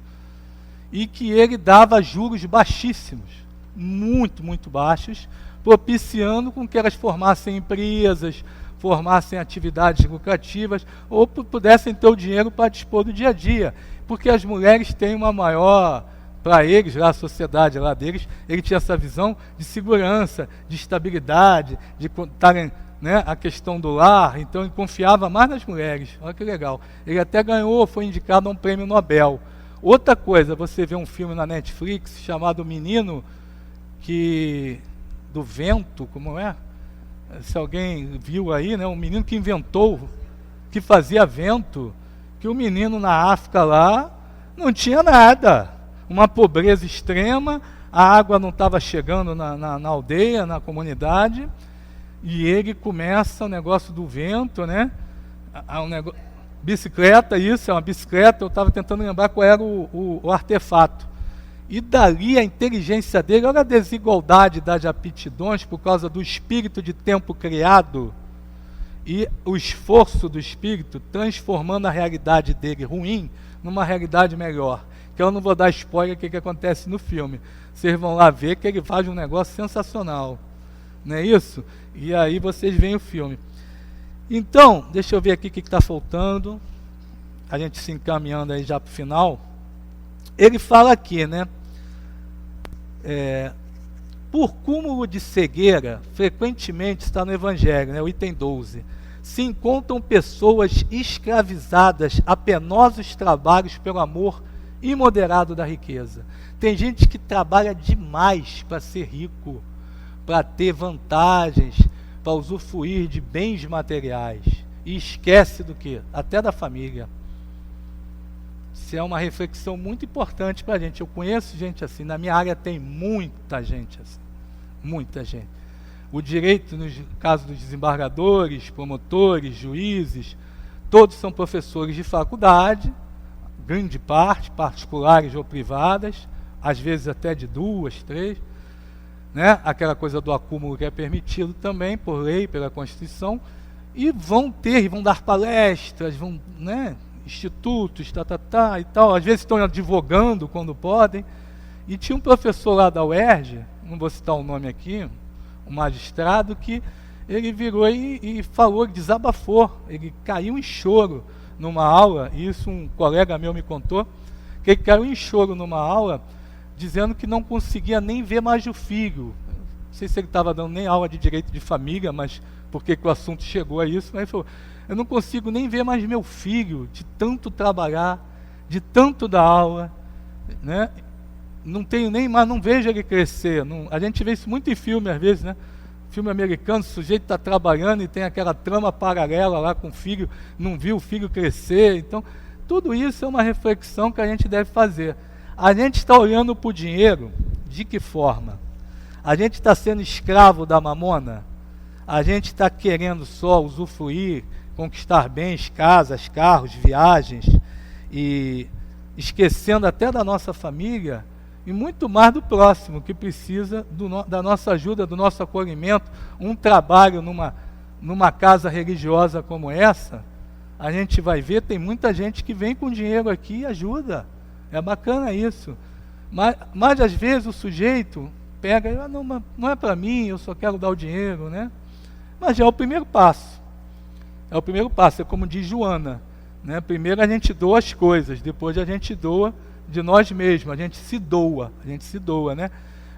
E que ele dava juros baixíssimos, muito, muito baixos, propiciando com que elas formassem empresas, formassem atividades lucrativas, ou pudessem ter o dinheiro para dispor do dia a dia. Porque as mulheres têm uma maior... Para eles, lá, a sociedade lá deles, ele tinha essa visão de segurança, de estabilidade, de estarem, né, a questão do lar. Então ele confiava mais nas mulheres. Olha que legal. Ele até ganhou, foi indicado a um prêmio Nobel. Outra coisa, você vê um filme na Netflix chamado Menino do Vento, como é? Se alguém viu aí, né, um menino que inventou, que fazia vento, que o menino na África lá não tinha nada. Uma pobreza extrema, a água não estava chegando na aldeia, na comunidade, e ele começa o negócio do vento, né? Bicicleta, isso, é uma bicicleta, eu estava tentando lembrar qual era o artefato. E dali a inteligência dele, olha a desigualdade das aptidões por causa do espírito de tempo criado e o esforço do espírito transformando a realidade dele ruim numa realidade melhor. Que eu não vou dar spoiler do que acontece no filme. Vocês vão lá ver que ele faz um negócio sensacional. Não é isso? E aí vocês veem o filme. Então, deixa eu ver aqui o que está faltando. A gente se encaminhando aí já para o final. Ele fala aqui, né? Por cúmulo de cegueira, frequentemente está no Evangelho, né, o item 12, se encontram pessoas escravizadas a penosos trabalhos pelo amor imoderado da riqueza. Tem gente que trabalha demais para ser rico, para ter vantagens, para usufruir de bens materiais e esquece do quê? Até da família. Isso é uma reflexão muito importante para a gente. Eu conheço gente assim, na minha área tem muita gente assim, muita gente. O direito, no caso dos desembargadores, promotores, juízes, todos são professores de faculdade, grande parte, particulares ou privadas, às vezes até de 2, 3, né? Aquela coisa do acúmulo que é permitido também por lei, pela Constituição, e vão dar palestras, vão, né? Institutos, e tal, às vezes estão advogando quando podem. E tinha um professor lá da UERJ, não vou citar o nome aqui, um magistrado, que ele virou e falou, desabafou, ele caiu em choro numa aula, e isso um colega meu me contou, que ele caiu em choro numa aula, dizendo que não conseguia nem ver mais o filho. Não sei se ele estava dando nem aula de direito de família, mas porque que o assunto chegou a isso, mas ele falou, eu não consigo nem ver mais meu filho, de tanto trabalhar, de tanto dar aula, né? Não tenho nem mais, não vejo ele crescer. Não, a gente vê isso muito em filme às vezes, né? Filme americano, o sujeito está trabalhando e tem aquela trama paralela lá com o filho, não viu o filho crescer. Então, tudo isso é uma reflexão que a gente deve fazer. A gente está olhando para o dinheiro, de que forma? A gente está sendo escravo da mamona? A gente está querendo só usufruir, conquistar bens, casas, carros, viagens, e esquecendo até da nossa família, e muito mais do próximo, que precisa da nossa ajuda, do nosso acolhimento. Um trabalho numa casa religiosa como essa, a gente vai ver, tem muita gente que vem com dinheiro aqui e ajuda. É bacana isso. Mas às vezes o sujeito pega, não é para mim, eu só quero dar o dinheiro, né? Mas já é o primeiro passo. É o primeiro passo, é como diz Joana, né? Primeiro a gente doa as coisas, depois a gente doa de nós mesmos, a gente se doa, né?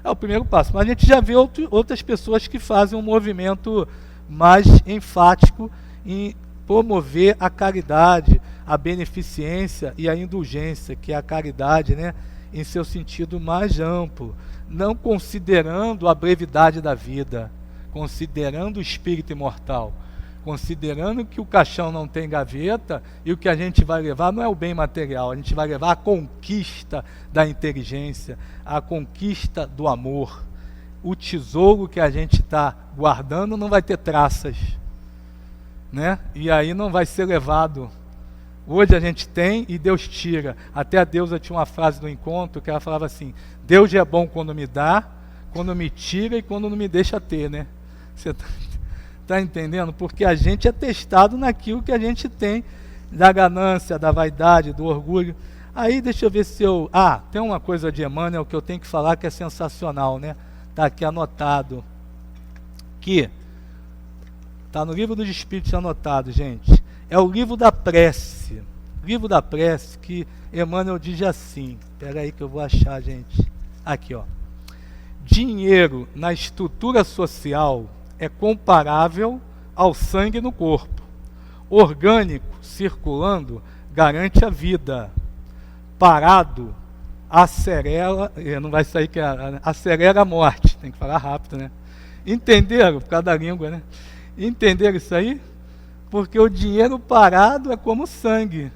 É o primeiro passo. Mas a gente já vê outras pessoas que fazem um movimento mais enfático em promover a caridade, a beneficência e a indulgência, que é a caridade, né, em seu sentido mais amplo, não considerando a brevidade da vida, considerando o espírito imortal, considerando que o caixão não tem gaveta e o que a gente vai levar não é o bem material, a gente vai levar a conquista da inteligência, a conquista do amor. O tesouro que a gente está guardando não vai ter traças, né? E aí não vai ser levado. Hoje a gente tem e Deus tira. Até a deusa tinha uma frase do encontro que ela falava assim: Deus é bom quando me dá, quando me tira e quando não me deixa ter, né? Você está entendendo? Porque a gente é testado naquilo que a gente tem, da ganância, da vaidade, do orgulho. Aí deixa eu ver se eu... tem uma coisa de Emmanuel que eu tenho que falar que é sensacional, né? Está aqui anotado. Que está no livro dos Espíritos anotado, gente. É o livro da prece. Livro da prece que Emmanuel diz assim. Espera aí que eu vou achar, gente. Aqui, ó. Dinheiro na estrutura social é comparável ao sangue no corpo. Orgânico, circulando, garante a vida. Parado, acelera... Não vai sair que acelera a morte. Tem que falar rápido, né? Entenderam? Por causa da língua, né? Entenderam isso aí? Porque o dinheiro parado é como sangue.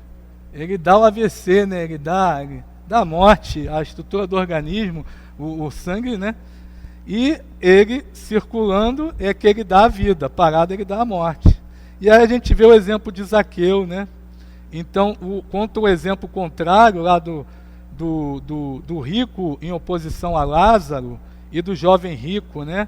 Ele dá o AVC, né? Ele dá a morte, a estrutura do organismo, o sangue, né? E ele circulando é que ele dá a vida, parado ele dá a morte. E aí a gente vê o exemplo de Zaqueu, né? Então, contra o exemplo contrário lá do rico em oposição a Lázaro e do jovem rico, né?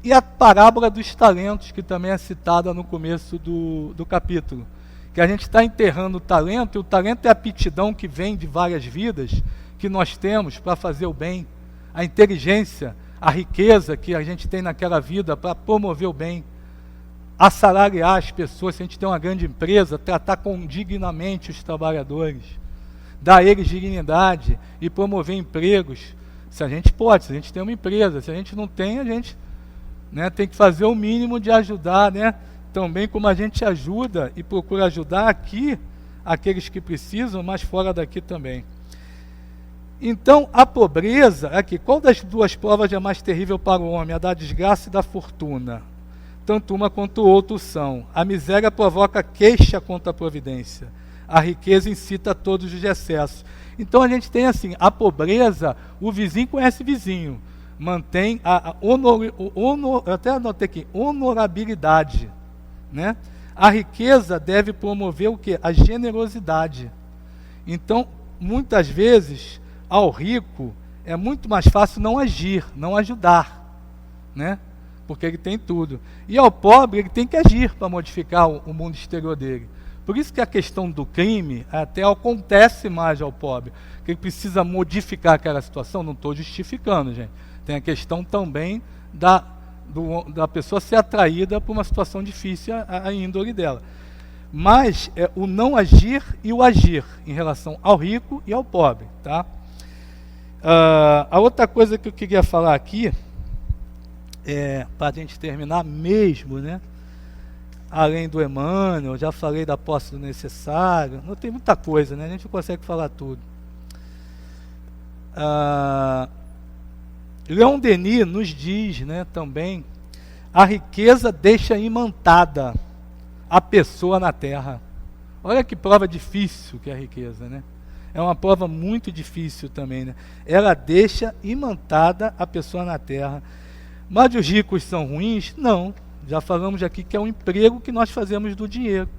E a parábola dos talentos, que também é citada no começo do capítulo. Que a gente está enterrando o talento, e o talento é a aptidão que vem de várias vidas que nós temos para fazer o bem. A inteligência, a riqueza que a gente tem naquela vida para promover o bem. Assalariar as pessoas, se a gente tem uma grande empresa, tratar dignamente os trabalhadores. Dar a eles dignidade e promover empregos. Se a gente pode, se a gente tem uma empresa. Se a gente não tem, a gente... né, tem que fazer o mínimo de ajudar, né? Também como a gente ajuda e procura ajudar aqui aqueles que precisam, mas fora daqui também. Então, a pobreza, aqui, qual das duas provas é mais terrível para o homem? A da desgraça e da fortuna. tanto uma quanto o outro são. A miséria provoca queixa contra a providência. A riqueza incita todos os excessos. Então a gente tem assim, a pobreza, o vizinho conhece vizinho, mantém até anotei aqui, honorabilidade, né? A riqueza deve promover o quê? A generosidade. Então, muitas vezes, ao rico é muito mais fácil não agir, não ajudar, né? Porque ele tem tudo. E ao pobre, ele tem que agir para modificar o mundo exterior dele. Por isso que a questão do crime até acontece mais ao pobre, que ele precisa modificar aquela situação. Não estou justificando, gente. Tem a questão também da pessoa ser atraída por uma situação difícil, a índole dela. Mas o não agir e o agir em relação ao rico e ao pobre, tá? A outra coisa que eu queria falar aqui, para a gente terminar mesmo, né? Além do Emmanuel, já falei da posse do necessário, não tem muita coisa, né? A gente não consegue falar tudo. Leon Denis nos diz, né, também, a riqueza deixa imantada a pessoa na terra. Olha que prova difícil que é a riqueza, né? É uma prova muito difícil também, né? Ela deixa imantada a pessoa na terra. Mas os ricos são ruins? Não. Já falamos aqui que é um emprego que nós fazemos do dinheiro.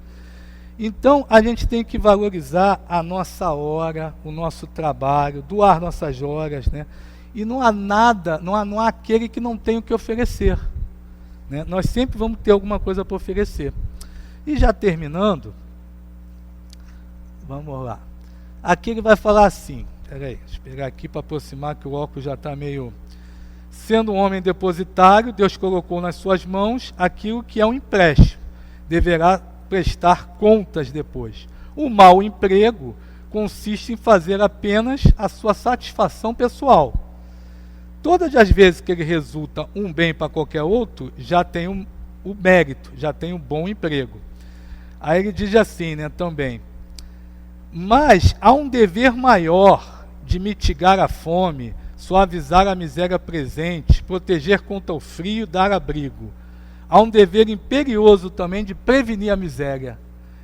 Então, a gente tem que valorizar a nossa hora, o nosso trabalho, doar nossas horas, né? E não há nada, não há aquele que não tem o que oferecer, né? Nós sempre vamos ter alguma coisa para oferecer. E já terminando, vamos lá. Aqui ele vai falar assim, peraí, deixa eu pegar aqui para aproximar, que o óculos já está meio... Sendo um homem depositário, Deus colocou nas suas mãos aquilo que é um empréstimo. Deverá prestar contas depois. O mau emprego consiste em fazer apenas a sua satisfação pessoal. Todas as vezes que ele resulta um bem para qualquer outro, já tem o mérito, já tem um bom emprego. Aí ele diz assim, né, também, mas há um dever maior de mitigar a fome, suavizar a miséria presente, proteger contra o frio, dar abrigo. Há um dever imperioso também de prevenir a miséria,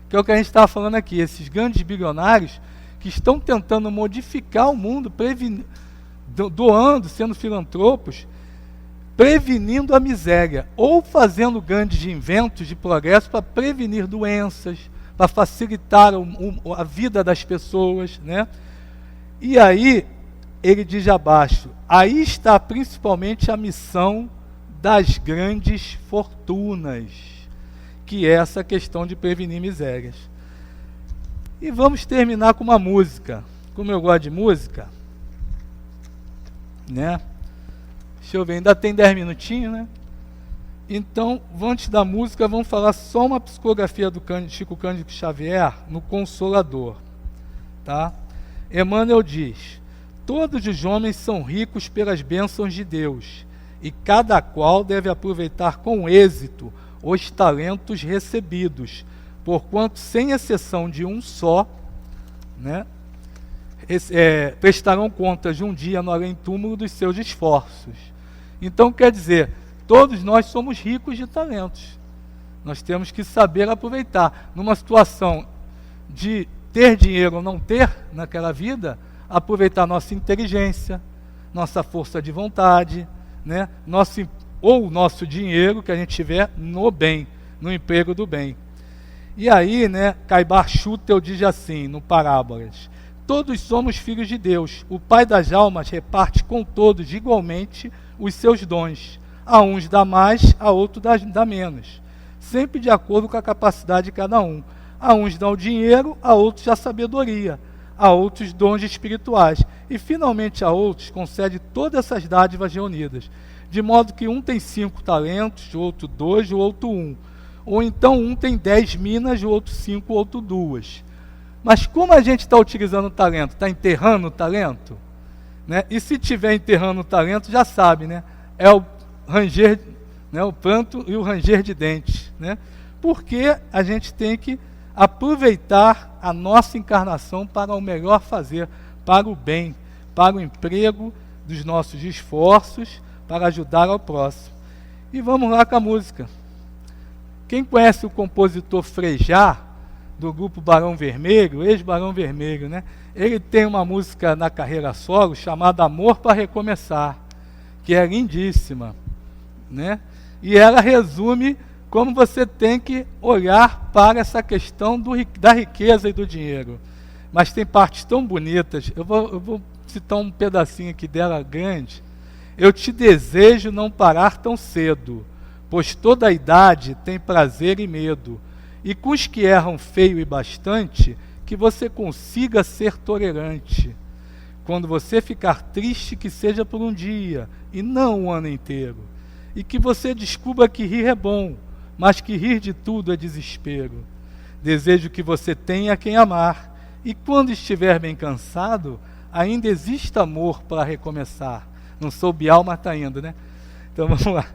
que é o que a gente estava falando aqui, esses grandes bilionários que estão tentando modificar o mundo, doando, sendo filantropos, prevenindo a miséria, ou fazendo grandes inventos de progresso para prevenir doenças, para facilitar a vida das pessoas, né? E aí, ele diz abaixo, aí está principalmente a missão das grandes fortunas, que é essa questão de prevenir misérias. E vamos terminar com uma música. Como eu gosto de música, né? Deixa eu ver, ainda tem 10 minutinhos, né? Então, antes da música, vamos falar só uma psicografia do Chico Cândido Xavier no Consolador, tá? Emmanuel diz, todos os homens são ricos pelas bênçãos de Deus, e cada qual deve aproveitar com êxito os talentos recebidos, porquanto, sem exceção de um só, né, prestarão contas de um dia no além-túmulo dos seus esforços. Então, quer dizer, todos nós somos ricos de talentos. Nós temos que saber aproveitar. Numa situação de ter dinheiro ou não ter naquela vida, aproveitar nossa inteligência, nossa força de vontade, né? Nosso dinheiro que a gente tiver no bem, no emprego do bem. E aí, né, Caibar Schutel diz assim, no Parábolas, todos somos filhos de Deus, o Pai das almas reparte com todos igualmente os seus dons, a uns dá mais, a outros dá menos, sempre de acordo com a capacidade de cada um. A uns dá o dinheiro, a outros a sabedoria, a outros dons espirituais, e finalmente a outros concede todas essas dádivas reunidas, de modo que um tem 5 talentos, o outro 2, o outro 1. Ou então um tem 10 minas, o outro 5, o outro 2. Mas como a gente está utilizando o talento? Está enterrando o talento? Né? E se estiver enterrando o talento, já sabe, né? É o ranger, né? O pranto e o ranger de dentes, né? Porque a gente tem que aproveitar a nossa encarnação para o melhor fazer, para o bem, para o emprego dos nossos esforços, para ajudar ao próximo. E vamos lá com a música. Quem conhece o compositor Frejá, do grupo Barão Vermelho, ex-Barão Vermelho, né? Ele tem uma música na carreira solo chamada Amor para Recomeçar, que é lindíssima, né? E ela resume como você tem que olhar para essa questão da riqueza e do dinheiro. Mas tem partes tão bonitas. Eu vou citar um pedacinho aqui dela grande. Eu te desejo não parar tão cedo, pois toda a idade tem prazer e medo. E com os que erram feio e bastante, que você consiga ser tolerante. Quando você ficar triste, que seja por um dia, e não o ano inteiro. E que você descubra que rir é bom, mas que rir de tudo é desespero. Desejo que você tenha quem amar, e quando estiver bem cansado, ainda existe amor para recomeçar. Não sou Bial, mas está indo, né? Então vamos lá.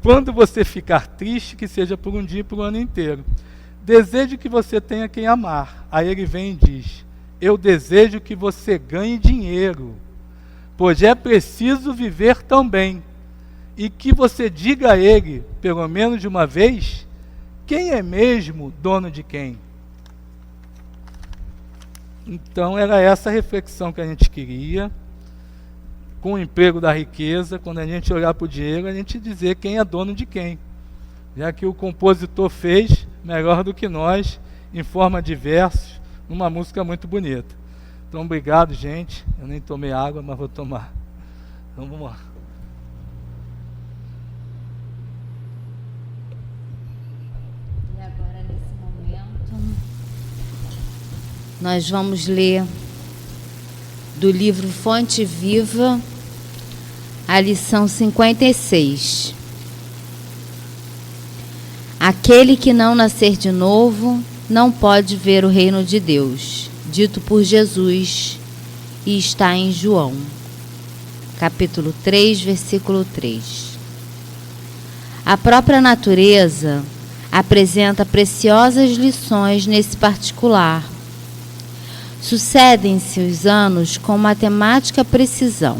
Quando você ficar triste, que seja por um dia e por um ano inteiro. Desejo que você tenha quem amar. Aí ele vem e diz: eu desejo que você ganhe dinheiro, pois é preciso viver também. E que você diga a ele, pelo menos de uma vez, quem é mesmo dono de quem. Então era essa a reflexão que a gente queria. Com o emprego da riqueza, quando a gente olhar para o dinheiro, a gente dizer quem é dono de quem. Já que o compositor fez melhor do que nós, em forma de versos, numa música muito bonita. Então, obrigado, gente. Eu nem tomei água, mas vou tomar. Então, vamos lá. E agora, nesse momento, nós vamos ler do livro Fonte Viva, a lição 56. Aquele que não nascer de novo não pode ver o reino de Deus, dito por Jesus, e está em João, capítulo 3, versículo 3. A própria natureza apresenta preciosas lições nesse particular. Sucedem-se os anos com matemática precisão,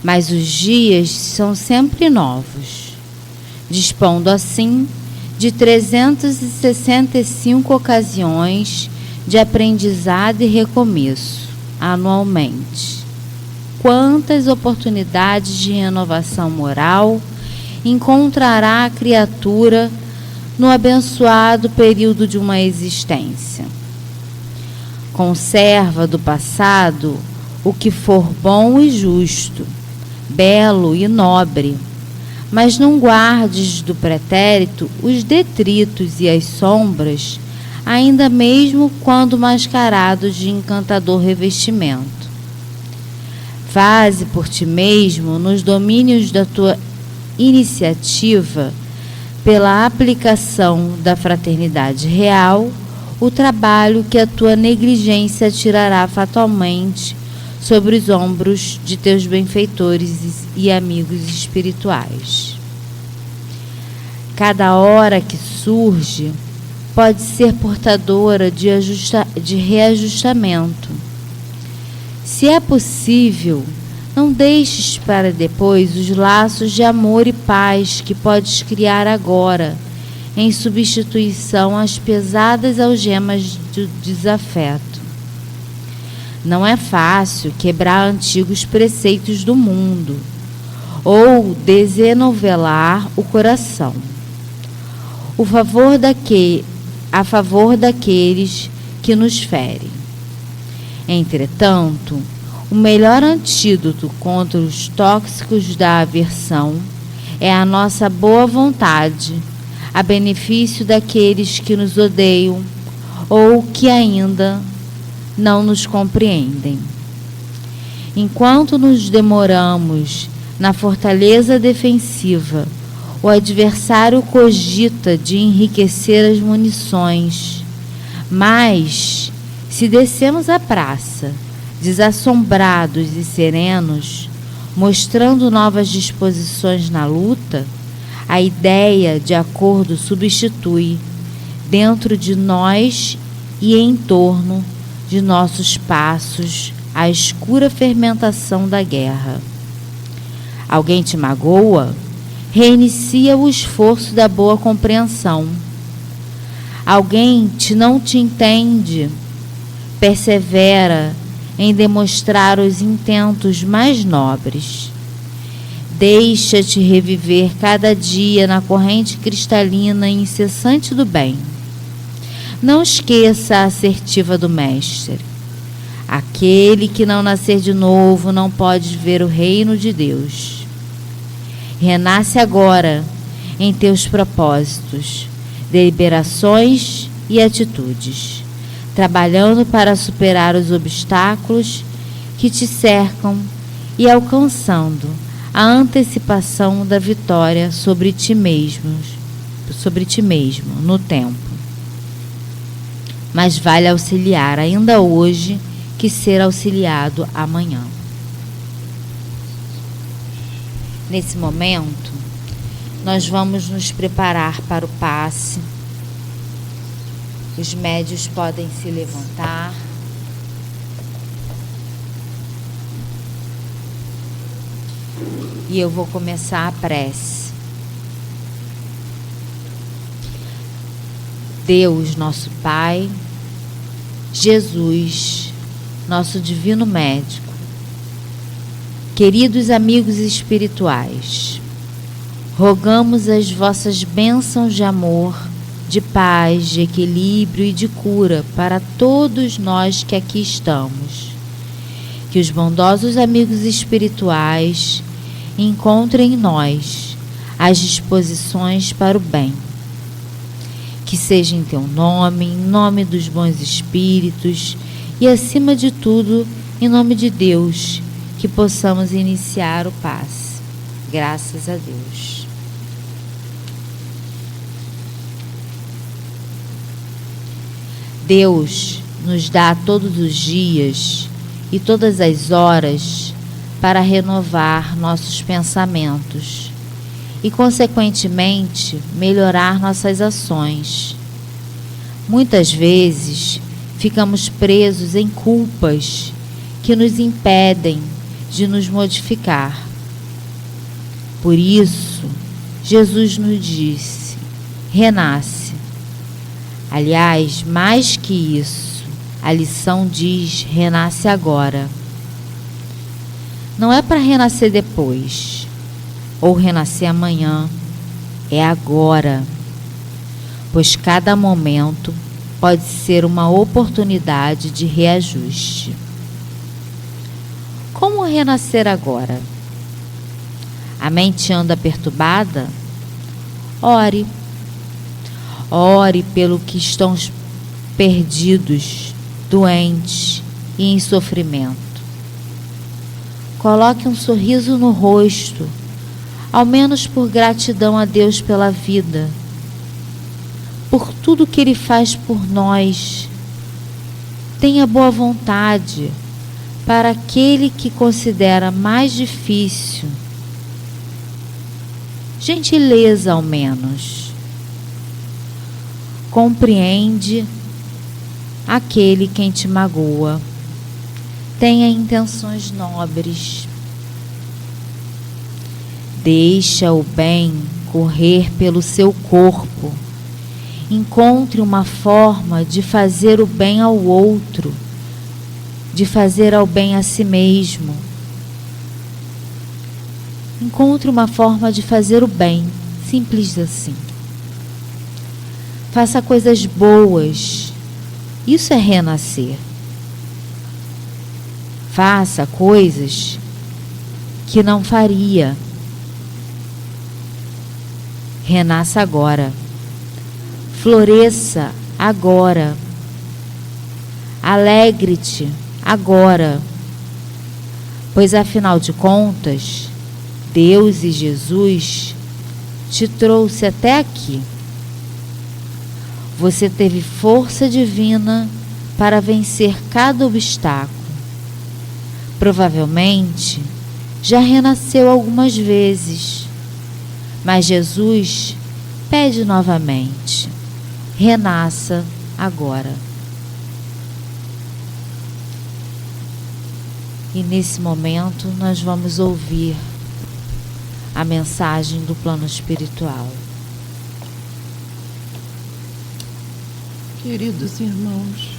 mas os dias são sempre novos, dispondo assim de 365 ocasiões de aprendizado e recomeço anualmente. Quantas oportunidades de renovação moral encontrará a criatura no abençoado período de uma existência? Conserva do passado o que for bom e justo, belo e nobre, mas não guardes do pretérito os detritos e as sombras, ainda mesmo quando mascarados de encantador revestimento. Faze por ti mesmo, nos domínios da tua iniciativa, pela aplicação da fraternidade real, o trabalho que a tua negligência tirará fatalmente sobre os ombros de teus benfeitores e amigos espirituais. Cada hora que surge pode ser portadora de reajustamento. Se é possível, não deixes para depois os laços de amor e paz que podes criar agora, em substituição às pesadas algemas do desafeto. Não é fácil quebrar antigos preceitos do mundo ou desenovelar o coração a favor daqueles que nos ferem. Entretanto, o melhor antídoto contra os tóxicos da aversão é a nossa boa vontade, a benefício daqueles que nos odeiam ou que ainda não nos compreendem. Enquanto nos demoramos na fortaleza defensiva, o adversário cogita de enriquecer as munições, mas, se descemos a praça, desassombrados e serenos, mostrando novas disposições na luta, a ideia de acordo substitui, dentro de nós e em torno de nossos passos, a escura fermentação da guerra. Alguém te magoa? reinicia o esforço da boa compreensão. Alguém não te entende, persevera em demonstrar os intentos mais nobres. Deixa-te reviver cada dia na corrente cristalina e incessante do bem. Não esqueça a assertiva do Mestre. Aquele que não nascer de novo não pode ver o reino de Deus. Renasce agora em teus propósitos, deliberações e atitudes, trabalhando para superar os obstáculos que te cercam e alcançando a antecipação da vitória sobre ti mesmo no tempo. Mas vale auxiliar ainda hoje que ser auxiliado amanhã. Nesse momento, nós vamos nos preparar para o passe. Os médios podem se levantar. E eu vou começar a prece. Deus, nosso Pai, Jesus, nosso divino médico, queridos amigos espirituais, rogamos as vossas bênçãos de amor, de paz, de equilíbrio e de cura para todos nós que aqui estamos. Que os bondosos amigos espirituais encontrem em nós as disposições para o bem. Que seja em teu nome, em nome dos bons espíritos e, acima de tudo, em nome de Deus, que possamos iniciar o passe. Graças a Deus. Deus nos dá todos os dias e todas as horas para renovar nossos pensamentos e, consequentemente, melhorar nossas ações. Muitas vezes, ficamos presos em culpas que nos impedem de nos modificar. Por isso, Jesus nos disse: renasce. Aliás, mais que isso, a lição diz: renasce agora. Não é para renascer depois ou renascer amanhã, é agora, pois cada momento pode ser uma oportunidade de reajuste. Como renascer agora? A mente anda perturbada? Ore. Ore pelo que estão perdidos, doentes e em sofrimento. Coloque um sorriso no rosto, ao menos por gratidão a Deus pela vida, por tudo que Ele faz por nós. Tenha boa vontade para aquele que considera mais difícil. Gentileza, ao menos. Compreende aquele quem te magoa. Tenha intenções nobres. Deixa o bem correr pelo seu corpo. Encontre uma forma de fazer o bem ao outro, de fazer ao bem a si mesmo. Encontre uma forma de fazer o bem, simples assim. Faça coisas boas. Isso é renascer. Faça coisas que não faria. Renasça agora. Floresça agora. Alegre-te agora. Pois, afinal de contas, Deus e Jesus te trouxe até aqui. Você teve força divina para vencer cada obstáculo. Provavelmente já renasceu algumas vezes, mas Jesus pede novamente: renasça agora. E nesse momento nós vamos ouvir a mensagem do plano espiritual. Queridos irmãos,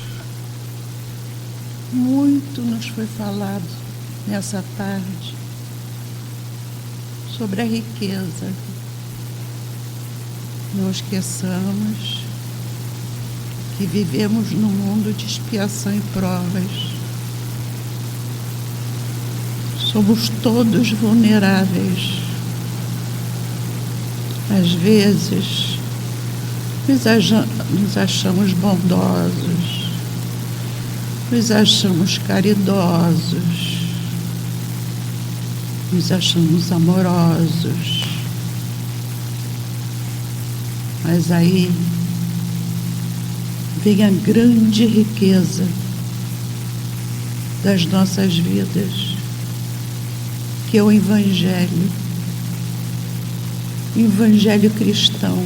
muito nos foi falado nessa tarde sobre a riqueza. Não esqueçamos que vivemos num mundo de expiação e provas. Somos todos vulneráveis. Às vezes, nos achamos bondosos, nos achamos caridosos, nos achamos amorosos. Mas aí vem a grande riqueza das nossas vidas, que é o Evangelho cristão.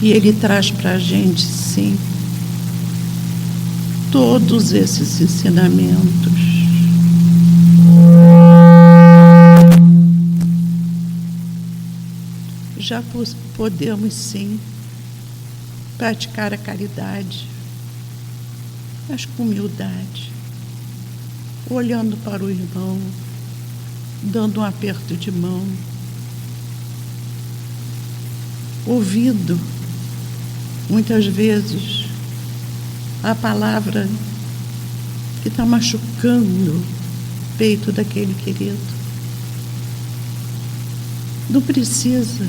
E ele traz para a gente, sim, todos esses ensinamentos. Já podemos, sim, praticar a caridade, mas com humildade, olhando para o irmão, dando um aperto de mão, ouvindo, muitas vezes, a palavra que está machucando o peito daquele querido. Não precisa,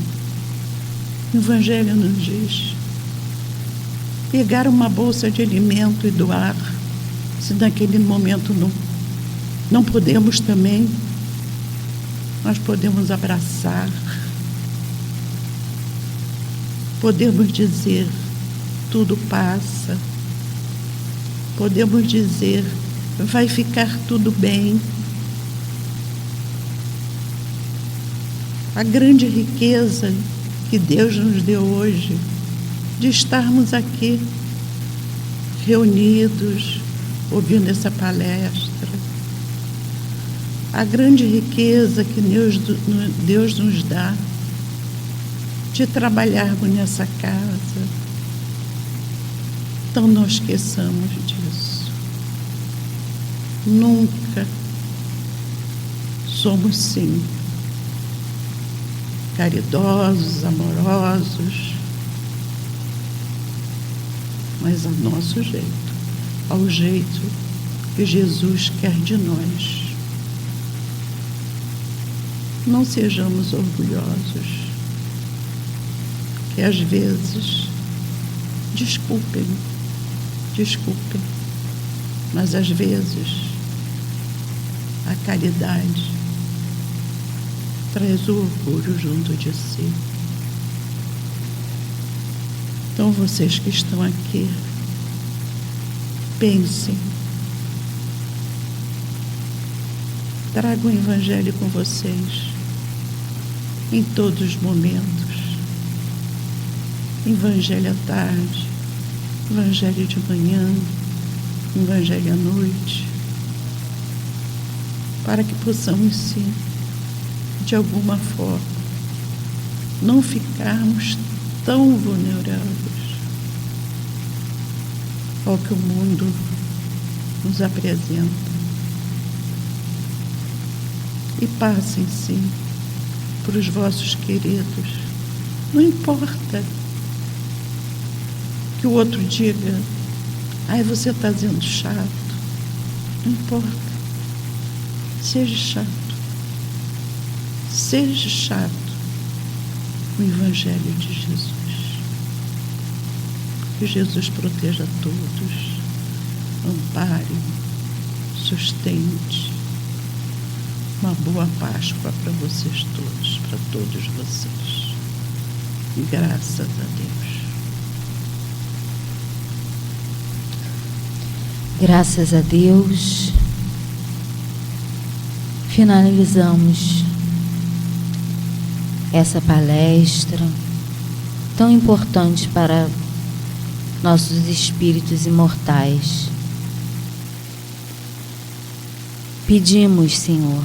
o Evangelho nos diz, pegar uma bolsa de alimento e doar, se naquele momento não podemos também, nós podemos abraçar, podemos dizer, tudo passa, podemos dizer, vai ficar tudo bem. A grande riqueza que Deus nos deu hoje, de estarmos aqui, reunidos, ouvindo essa palestra, a grande riqueza que Deus nos dá de trabalharmos nessa casa. Então não esqueçamos disso. Nunca somos, sim, caridosos, amorosos, mas a nosso jeito, ao jeito que Jesus quer de nós. Não sejamos orgulhosos, que às vezes, desculpem, mas às vezes a caridade traz o orgulho junto de si. Então vocês que estão aqui, pensem, tragam o Evangelho com vocês em todos os momentos. Evangelho à tarde, Evangelho de manhã, Evangelho à noite, para que possamos, sim, de alguma forma, não ficarmos tão vulneráveis ao que o mundo nos apresenta. E passem, sim, para os vossos queridos. Não importa que o outro diga, ai, você está sendo chato. Não importa. Seja chato. Seja chato o Evangelho de Jesus. Que Jesus proteja todos, ampare, sustente. Uma boa Páscoa para vocês todos, para todos vocês. Graças a Deus. Graças a Deus. Finalizamos essa palestra tão importante para nossos espíritos imortais. Pedimos, Senhor,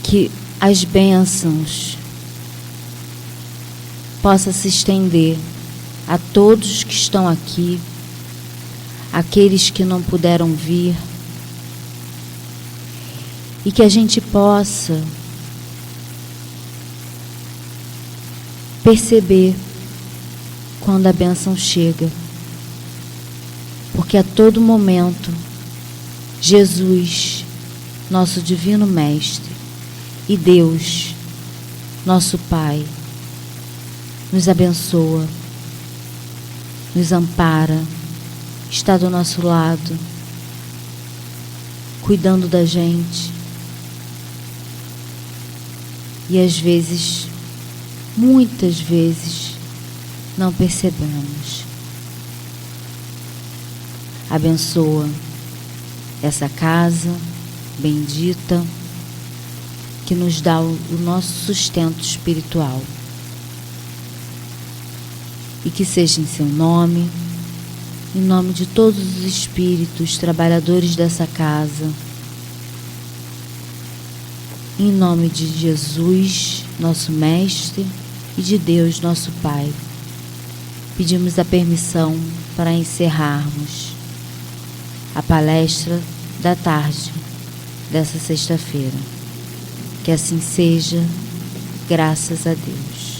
que as bênçãos possam se estender a todos que estão aqui, aqueles que não puderam vir, e que a gente possa perceber quando a bênção chega, porque a todo momento Jesus, nosso divino Mestre, e Deus, nosso Pai, nos abençoa, nos ampara, está do nosso lado, cuidando da gente. E às vezes, muitas vezes, não percebemos. Abençoa essa casa bendita que nos dá o nosso sustento espiritual. E que seja em seu nome, em nome de todos os espíritos trabalhadores dessa casa, em nome de Jesus, nosso Mestre, e de Deus, nosso Pai, pedimos a permissão para encerrarmos a palestra da tarde dessa sexta-feira. Que assim seja, graças a Deus.